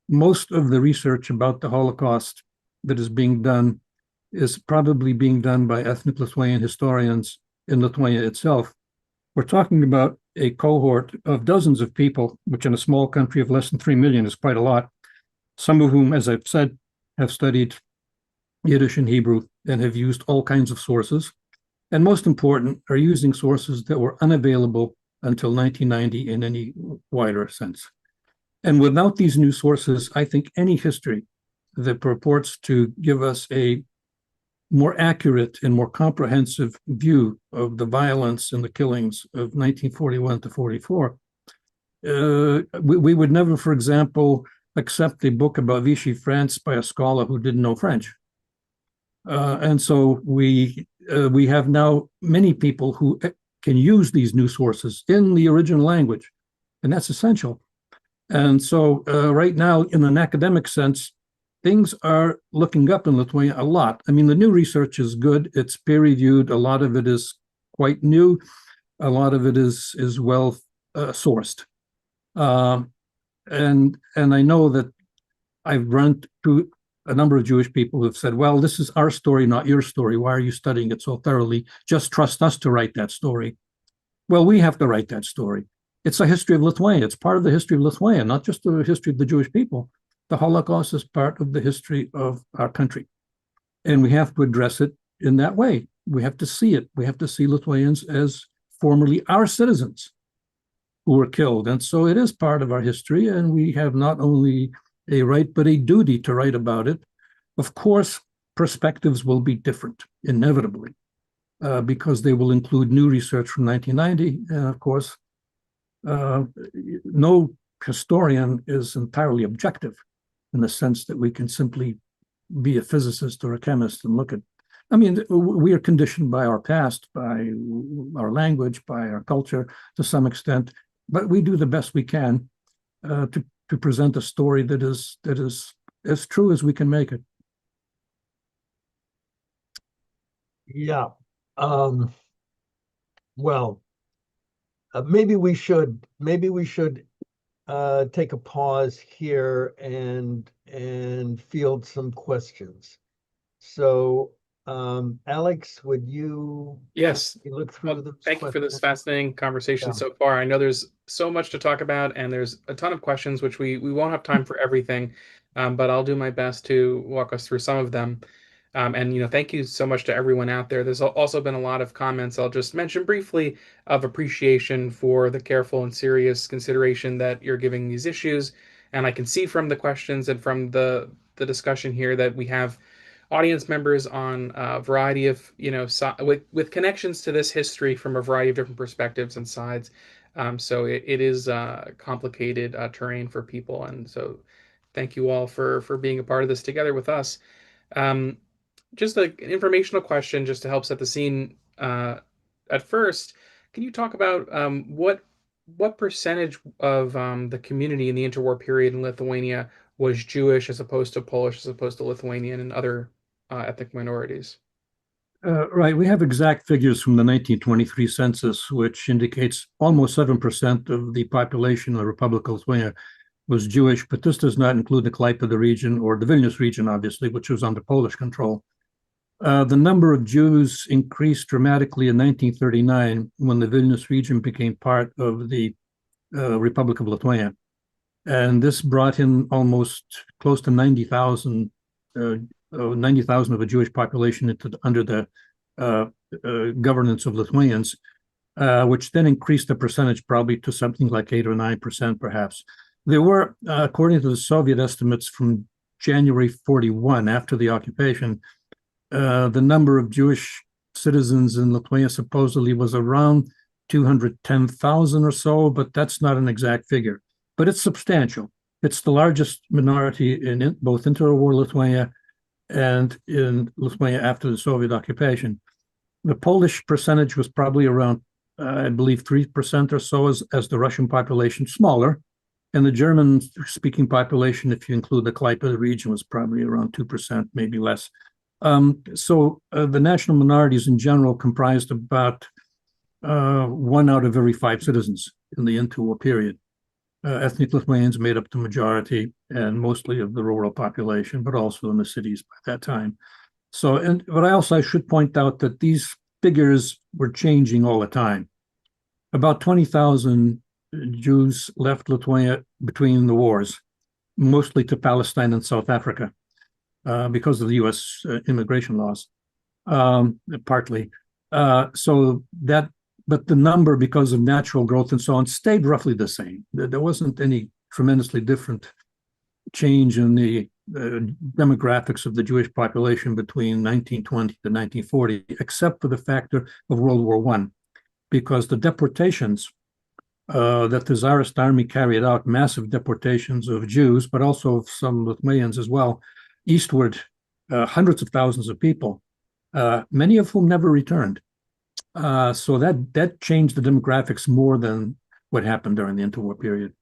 Speaker 2: most of the research about the Holocaust that is being done is probably being done by ethnic Lithuanian historians in Lithuania itself. We're talking about a cohort of dozens of people, which in a small country of less than 3 million is quite a lot, some of whom, as I've said, have studied Yiddish and Hebrew and have used all kinds of sources, and most important, are using sources that were unavailable until 1990 in any wider sense. And without these new sources, I think any history that purports to give us a more accurate and more comprehensive view of the violence and the killings of 1941 to 44, we would never, for example, accept a book about Vichy France by a scholar who didn't know French. And so we have now many people who can use these new sources in the original language, and that's essential. And so right now, in an academic sense, things are looking up in Lithuania a lot. I mean, the new research is good. It's peer-reviewed. A lot of it is quite new. A lot of it is well sourced. And I know that I've run to a number of Jewish people who've said, well, this is our story, not your story. Why are you studying it so thoroughly? Just trust us to write that story. Well, we have to write that story. It's a history of Lithuania. It's part of the history of Lithuania, not just the history of the Jewish people. The Holocaust is part of the history of our country. And we have to address it in that way. We have to see it. We have to see Lithuanians as formerly our citizens who were killed. And so it is part of our history, and we have not only a right, but a duty to write about it. Of course, perspectives will be different, inevitably, because they will include new research from 1990. And of course, no historian is entirely objective in the sense that we can simply be a physicist or a chemist and look at, I mean, we are conditioned by our past, by our language, by our culture to some extent, but we do the best we can to present a story that is as true as we can make it.
Speaker 1: Yeah. Well, maybe we should take a pause here and field some questions. So, Alex, would you?
Speaker 3: Yes.
Speaker 1: Look through the
Speaker 3: Thank you for this fascinating conversation so far. I know there's so much to talk about, and there's a ton of questions, which we won't have time for everything, but I'll do my best to walk us through some of them. And thank you so much to everyone out there. There's also been a lot of comments I'll just mention briefly of appreciation for the careful and serious consideration that you're giving these issues. And I can see from the questions and from the discussion here that we have audience members on a variety of, with connections to this history from a variety of different perspectives and sides. So it is complicated terrain for people. And so thank you all for being a part of this together with us. Just an informational question just to help set the scene at first. Can you talk about what percentage of the community in the interwar period in Lithuania was Jewish as opposed to Polish, as opposed to Lithuanian and other ethnic minorities?
Speaker 2: Right. We have exact figures from the 1923 census, which indicates almost 7% of the population of the Republic of Lithuania was Jewish, but this does not include the Klaipėda region or the Vilnius region, obviously, which was under Polish control. The number of Jews increased dramatically in 1939 when the Vilnius region became part of the Republic of Lithuania. And this brought in almost close to 90,000 of a Jewish population under the governance of Lithuanians, which then increased the percentage probably to something like 8 or 9%, perhaps. There were, according to the Soviet estimates from January 41, after the occupation, the number of Jewish citizens in Lithuania supposedly was around 210,000 or so, but that's not an exact figure. But it's substantial. It's the largest minority in both interwar Lithuania and in Lithuania after the Soviet occupation. The Polish percentage was probably around, I believe, 3% or so as the Russian population, smaller. And the German-speaking population, if you include the Klaipėda region, was probably around 2%, maybe less. So the national minorities in general comprised about 1 out of every 5 citizens in the interwar period. Ethnic Lithuanians made up the majority, and mostly of the rural population, but also in the cities by that time. So, but I should point out that these figures were changing all the time. About 20,000 Jews left Lithuania between the wars, mostly to Palestine and South Africa, because of the U.S. Immigration laws, partly. But the number, because of natural growth and so on, stayed roughly the same. There wasn't any tremendously different change in the demographics of the Jewish population between 1920 to 1940, except for the factor of World War I, because the deportations that the Tsarist army carried out, massive deportations of Jews, but also of some Lithuanians as well, eastward, hundreds of thousands of people, many of whom never returned. So that changed the demographics more than what happened during the interwar period.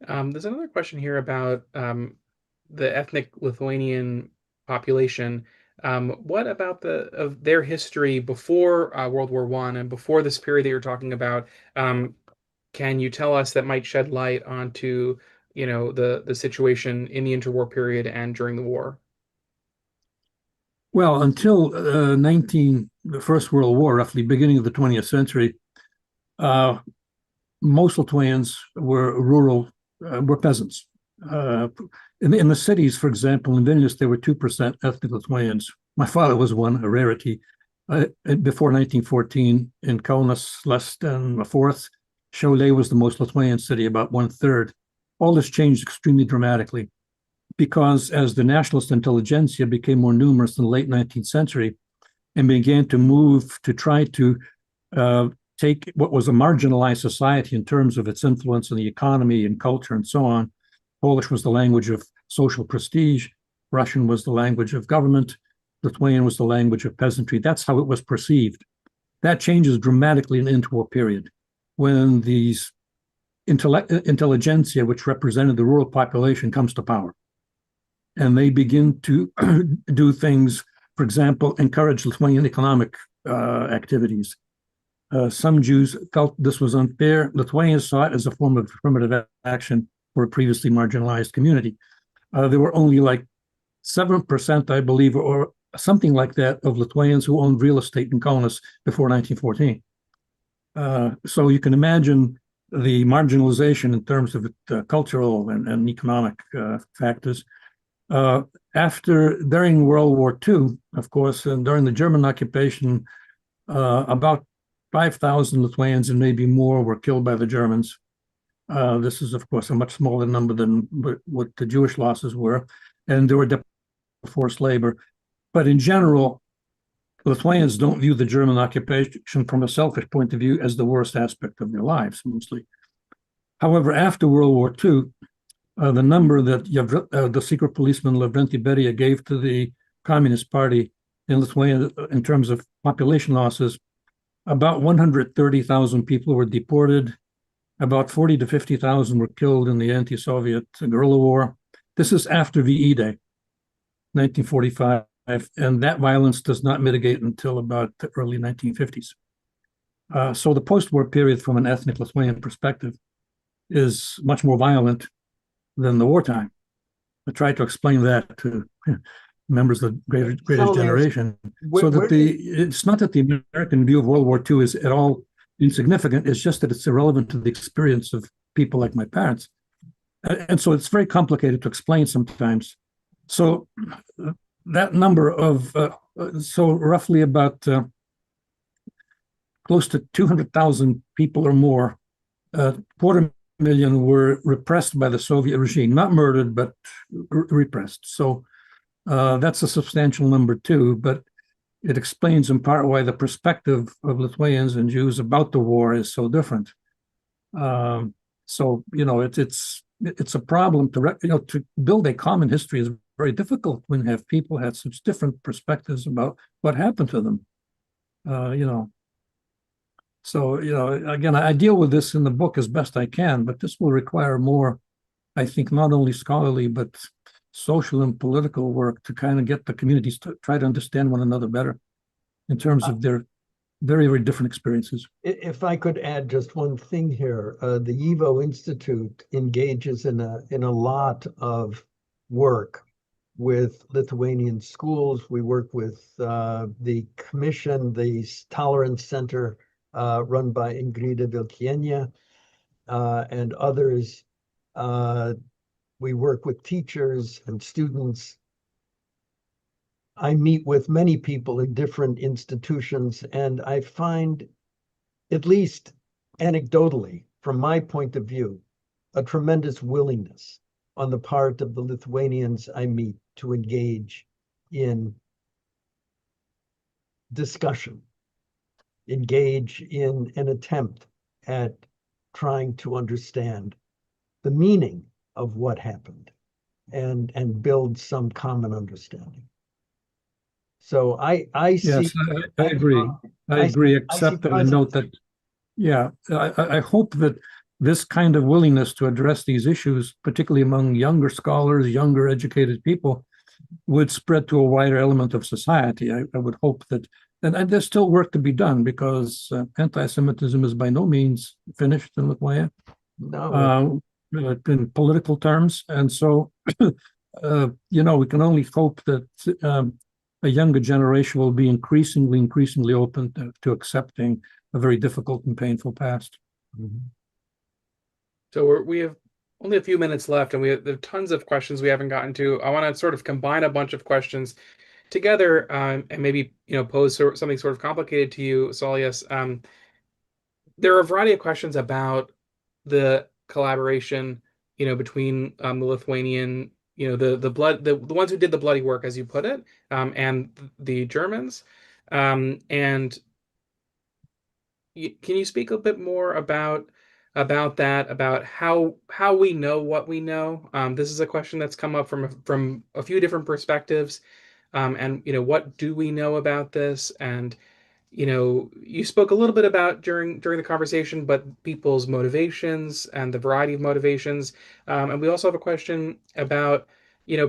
Speaker 3: There's another question here about the ethnic Lithuanian population. What about their history before World War I and before this period that you're talking about? Can you tell us that might shed light onto, the situation in the interwar period and during the war?
Speaker 2: Well, until the First World War, roughly beginning of the 20th century, most Lithuanians were peasants. In the cities, for example, in Vilnius, there were 2% ethnic Lithuanians. My father was one, a rarity. Before 1914, in Kaunas, less than a fourth. Šiauliai was the most Lithuanian city, about 1/3. All this changed extremely dramatically because as the nationalist intelligentsia became more numerous in the late 19th century and began to move to try to take what was a marginalized society in terms of its influence on the economy and culture and so on. Polish was the language of social prestige. Russian was the language of government. Lithuanian was the language of peasantry. That's how it was perceived. That changes dramatically in the interwar period when these intelligentsia, which represented the rural population, comes to power. And they begin to do things, for example, encourage Lithuanian economic activities. Some Jews felt this was unfair. Lithuanians saw it as a form of affirmative action for a previously marginalized community. There were only like 7%, I believe, or something like that, of Lithuanians who owned real estate in Kaunas before 1914. So you can imagine the marginalization in terms of cultural and economic factors. During World War II, of course, and during the German occupation, about 5,000 Lithuanians and maybe more were killed by the Germans. This is, of course, a much smaller number than what the Jewish losses were, and there were forced labor. But in general, Lithuanians don't view the German occupation from a selfish point of view as the worst aspect of their lives, mostly. However, after World War II, the number that the secret policeman Lavrenti Beria gave to the Communist Party in Lithuania in terms of population losses, about 130,000 people were deported. About 40 to 50,000 were killed in the anti-Soviet guerrilla war. This is after VE Day, 1945, and that violence does not mitigate until about the early 1950s. So the post-war period from an ethnic Lithuanian perspective is much more violent than the wartime. I tried to explain that to members of the greatest generation. It's not that the American view of World War II is at all insignificant. It's just that it's irrelevant to the experience of people like my parents. And so it's very complicated to explain sometimes. So that number of, roughly about close to 200,000 people or more, 250,000 were repressed by the Soviet regime, not murdered, but repressed. So that's a substantial number too, but it explains in part why the perspective of Lithuanians and Jews about the war is so different. So it's a problem to build a common history is very difficult when you have people had such different perspectives about what happened to them. So again, I deal with this in the book as best I can, but this will require more, I think, not only scholarly but social and political work to kind of get the communities to try to understand one another better in terms of their very, very different experiences.
Speaker 1: If I could add just one thing here, the YIVO Institute engages in a lot of work with Lithuanian schools. We work with the commission, the Tolerance Center run by Ingrida Vilkienė and others. We work with teachers and students. I meet with many people in different institutions, and I find, at least anecdotally, from my point of view, a tremendous willingness on the part of the Lithuanians I meet to engage in discussion, engage in an attempt at trying to understand the meaning of what happened and build some common understanding. So I see.
Speaker 2: Yes, I agree. I agree, except that I note that, yeah, I hope that this kind of willingness to address these issues, particularly among younger scholars, younger educated people, would spread to a wider element of society. I would hope that, and there's still work to be done, because anti-Semitism is by no means finished in Lithuania.
Speaker 1: No.
Speaker 2: In political terms. And so, we can only hope that a younger generation will be increasingly open to accepting a very difficult and painful past.
Speaker 1: Mm-hmm.
Speaker 3: So we have only a few minutes left, and there are tons of questions we haven't gotten to. I want to sort of combine a bunch of questions together, and maybe pose something sort of complicated to you, Saulius. There are a variety of questions about the collaboration, between the Lithuanian, the ones who did the bloody work, as you put it, and the Germans. And can you speak a bit more about that, about how we know what we know? This is a question that's come up from a few different perspectives, and what do we know about this? And you spoke a little bit about during the conversation, but people's motivations and the variety of motivations. And we also have a question about,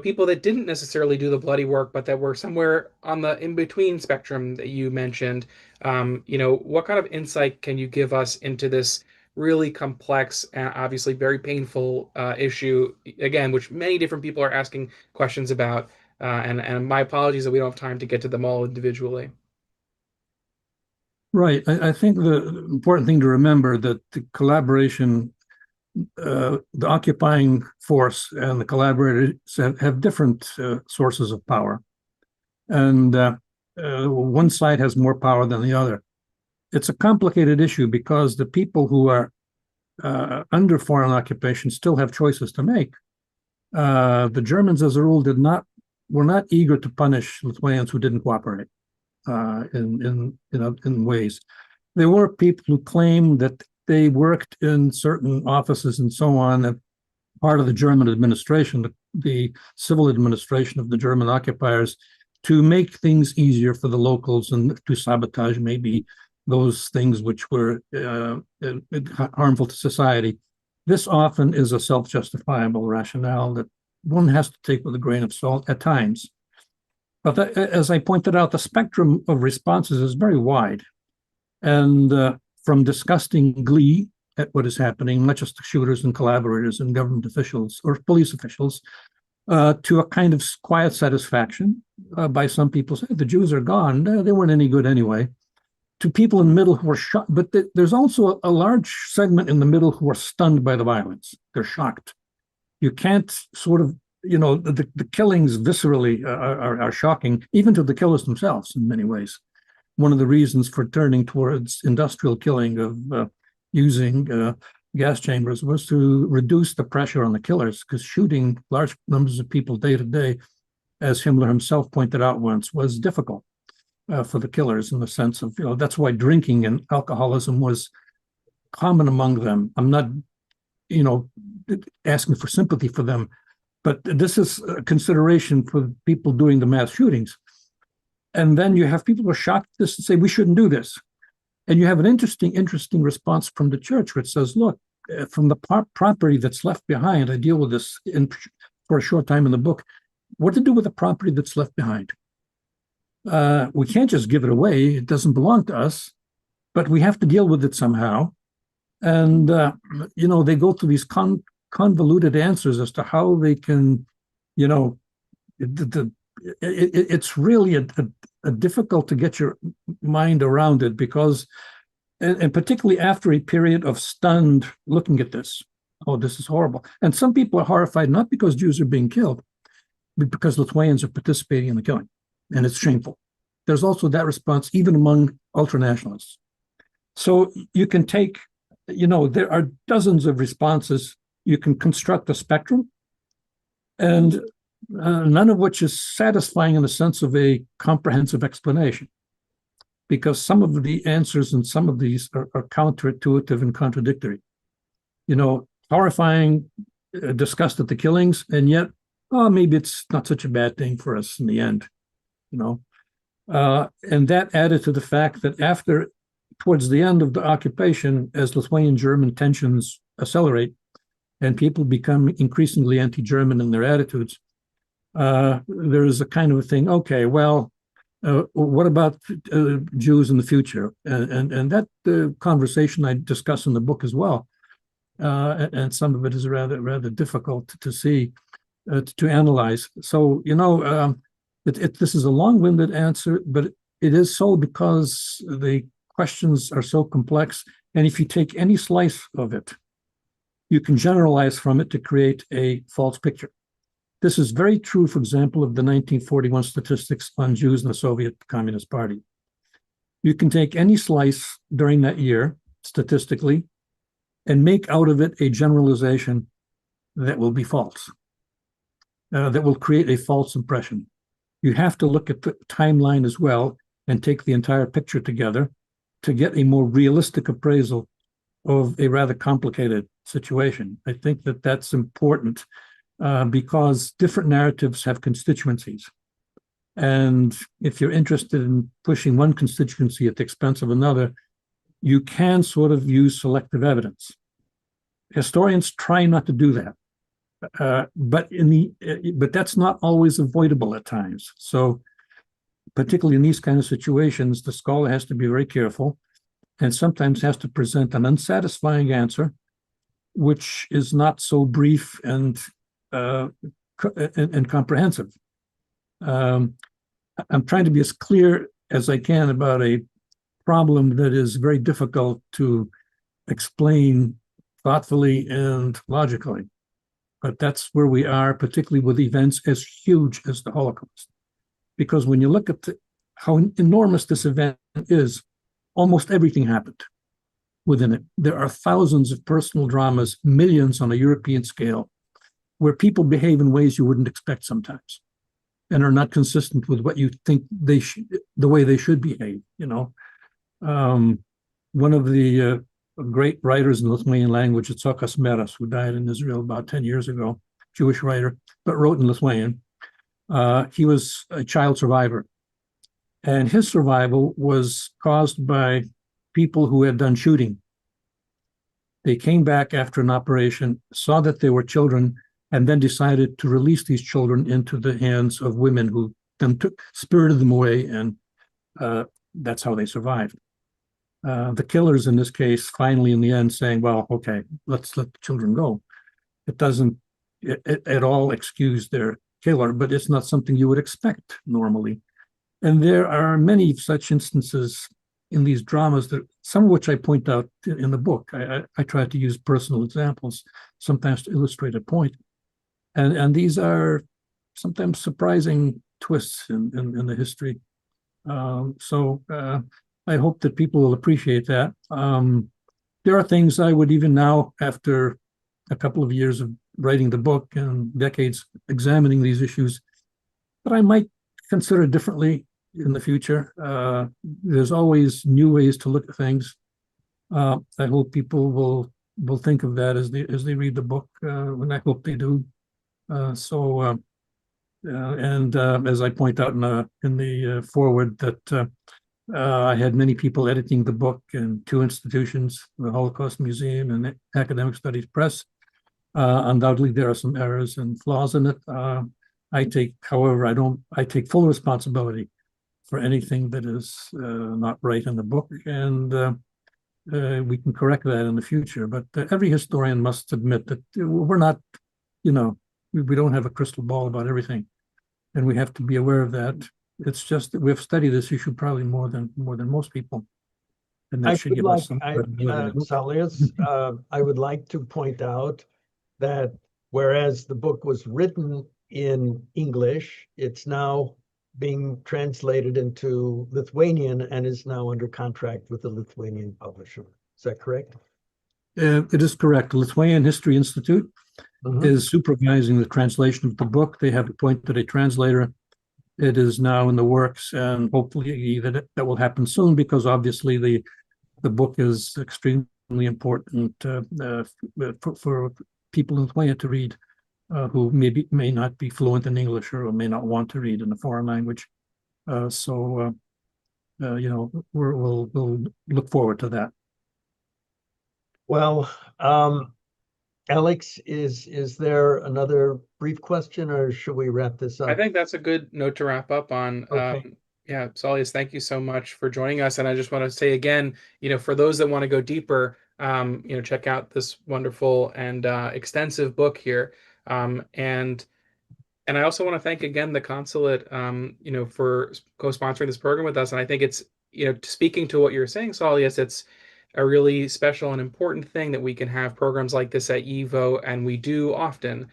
Speaker 3: people that didn't necessarily do the bloody work, but that were somewhere on the in-between spectrum that you mentioned. What kind of insight can you give us into this really complex and obviously very painful issue, again, which many different people are asking questions about? And my apologies that we don't have time to get to them all individually.
Speaker 2: Right. I think the important thing to remember that the collaboration, the occupying force and the collaborators have different sources of power. And one side has more power than the other. It's a complicated issue because the people who are under foreign occupation still have choices to make. The Germans, as a rule, were not eager to punish Lithuanians who didn't cooperate. In ways. There were people who claimed that they worked in certain offices and so on, part of the German administration, the civil administration of the German occupiers, to make things easier for the locals and to sabotage maybe those things which were harmful to society. This often is a self-justifiable rationale that one has to take with a grain of salt at times. But as I pointed out, the spectrum of responses is very wide. And from disgusting glee at what is happening, not just the shooters and collaborators and government officials or police officials, to a kind of quiet satisfaction by some people saying the Jews are gone. They weren't any good anyway. To people in the middle who are shocked. But there's also a large segment in the middle who are stunned by the violence. They're shocked. You can't sort of, the killings viscerally are shocking, even to the killers themselves in many ways. One of the reasons for turning towards industrial killing of using gas chambers was to reduce the pressure on the killers, because shooting large numbers of people day to day, as Himmler himself pointed out once, was difficult for the killers in the sense of, that's why drinking and alcoholism was common among them. I'm not, asking for sympathy for them, but this is a consideration for people doing the mass shootings. And then you have people who are shocked at this and say, we shouldn't do this. And you have an interesting response from the church, which says, look, from the property that's left behind, I deal with this for a short time in the book, what to do with the property that's left behind? We can't just give it away. It doesn't belong to us, but we have to deal with it somehow. And, they go through these convoluted answers as to how they can, it's really a difficult to get your mind around it, because, and particularly after a period of stunned looking at this, oh, this is horrible. And some people are horrified, not because Jews are being killed, but because Lithuanians are participating in the killing, and it's shameful. There's also that response even among ultranationalists. So you can take, there are dozens of responses you can construct a spectrum, and none of which is satisfying in the sense of a comprehensive explanation, because some of the answers in some of these are counterintuitive and contradictory. Horrifying disgust at the killings, and yet, maybe it's not such a bad thing for us in the end, and that added to the fact that towards the end of the occupation, as Lithuanian-German tensions accelerate and people become increasingly anti-German in their attitudes, there is a kind of a thing, okay, well, what about Jews in the future? And that conversation I discuss in the book as well. And some of it is rather difficult to see, to analyze. So, this is a long-winded answer, but it is so because the questions are so complex. And if you take any slice of it, you can generalize from it to create a false picture. This is very true, for example, of the 1941 statistics on Jews in the Soviet Communist Party. You can take any slice during that year, statistically, and make out of it a generalization that will be false, that will create a false impression. You have to look at the timeline as well and take the entire picture together to get a more realistic appraisal of a rather complicated situation. I think that that's important because different narratives have constituencies. And if you're interested in pushing one constituency at the expense of another, you can sort of use selective evidence. Historians try not to do that, but that's not always avoidable at times. So particularly in these kind of situations, the scholar has to be very careful and sometimes has to present an unsatisfying answer, which is not so brief and comprehensive. I'm trying to be as clear as I can about a problem that is very difficult to explain thoughtfully and logically. But that's where we are, particularly with events as huge as the Holocaust. Because when you look at how enormous this event is, almost everything happened within it. There are thousands of personal dramas, millions on a European scale, where people behave in ways you wouldn't expect sometimes and are not consistent with what you think the way they should behave. One of the great writers in the Lithuanian language, Saulius Sužiedėlis, who died in Israel about 10 years ago, Jewish writer, but wrote in Lithuanian. He was a child survivor, and his survival was caused by people who had done shooting. They came back after an operation, saw that they were children, and then decided to release these children into the hands of women who then spirited them away, and that's how they survived. The killers in this case finally in the end saying, well, okay, let's let the children go. It doesn't at all excuse their killer, but it's not something you would expect normally. And there are many such instances in these dramas, that some of which I point out in the book. I try to use personal examples, sometimes to illustrate a point. And these are sometimes surprising twists in the history. So I hope that people will appreciate that. There are things I would even now, after a couple of years of writing the book and decades examining these issues, that I might consider differently in the future. There's always new ways to look at things. I hope people will think of that as they read the book, and I hope they do. As I point out in the foreword, that I had many people editing the book in two institutions, the Holocaust Museum and Academic Studies Press. Undoubtedly, there are some errors and flaws in it. I take full responsibility for anything that is not right in the book, and we can correct that in the future. But every historian must admit that we're not, we don't have a crystal ball about everything, and we have to be aware of that. It's just that we've studied this issue probably more than most people, and that should give us some credibility.
Speaker 1: Saulius, I would like to point out that whereas the book was written in English, it's now being translated into Lithuanian and is now under contract with the Lithuanian publisher. Is that correct?
Speaker 2: It is correct. The Lithuanian History Institute
Speaker 1: Mhm.
Speaker 2: is supervising the translation of the book. They have appointed a translator. It is now in the works, and hopefully that will happen soon, because obviously the book is extremely important for people in Lithuania to read, who may not be fluent in English or may not want to read in a foreign language. So we'll look forward to that.
Speaker 1: Well, Alex, is there another brief question, or should we wrap this up?
Speaker 3: I think that's a good note to wrap up on.
Speaker 1: Okay.
Speaker 3: Yeah, Saulius, thank you so much for joining us. And I just want to say again, for those that want to go deeper, check out this wonderful and extensive book here. And I also want to thank again the consulate, for co-sponsoring this program with us. And I think it's, speaking to what you're saying, Saulius, it's a really special and important thing that we can have programs like this at YIVO, and we do often,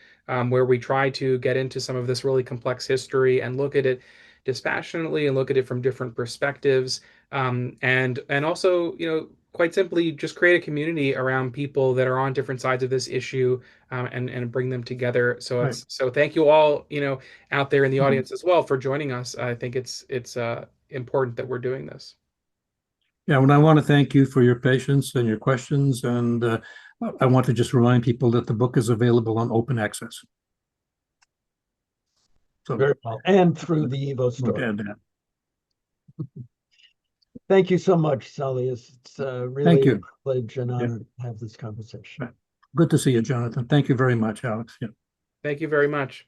Speaker 3: where we try to get into some of this really complex history and look at it dispassionately and look at it from different perspectives, and also, quite simply, just create a community around people that are on different sides of this issue, and bring them together. So
Speaker 2: Right.
Speaker 3: so thank you all, out there in the
Speaker 2: Mhm.
Speaker 3: audience as well for joining us. I think it's important that we're doing this.
Speaker 2: Yeah, and I want to thank you for your patience and your questions. And I want to just remind people that the book is available on open access. So,
Speaker 1: Very well. And through the YIVO
Speaker 2: we'll
Speaker 1: store.
Speaker 2: add that.
Speaker 1: Thank you so much, Saulius. It's really
Speaker 2: you.
Speaker 1: a privilege and honor to have this conversation.
Speaker 2: Good to see you, Jonathan. Thank you very much, Alex. Yeah.
Speaker 3: Thank you very much.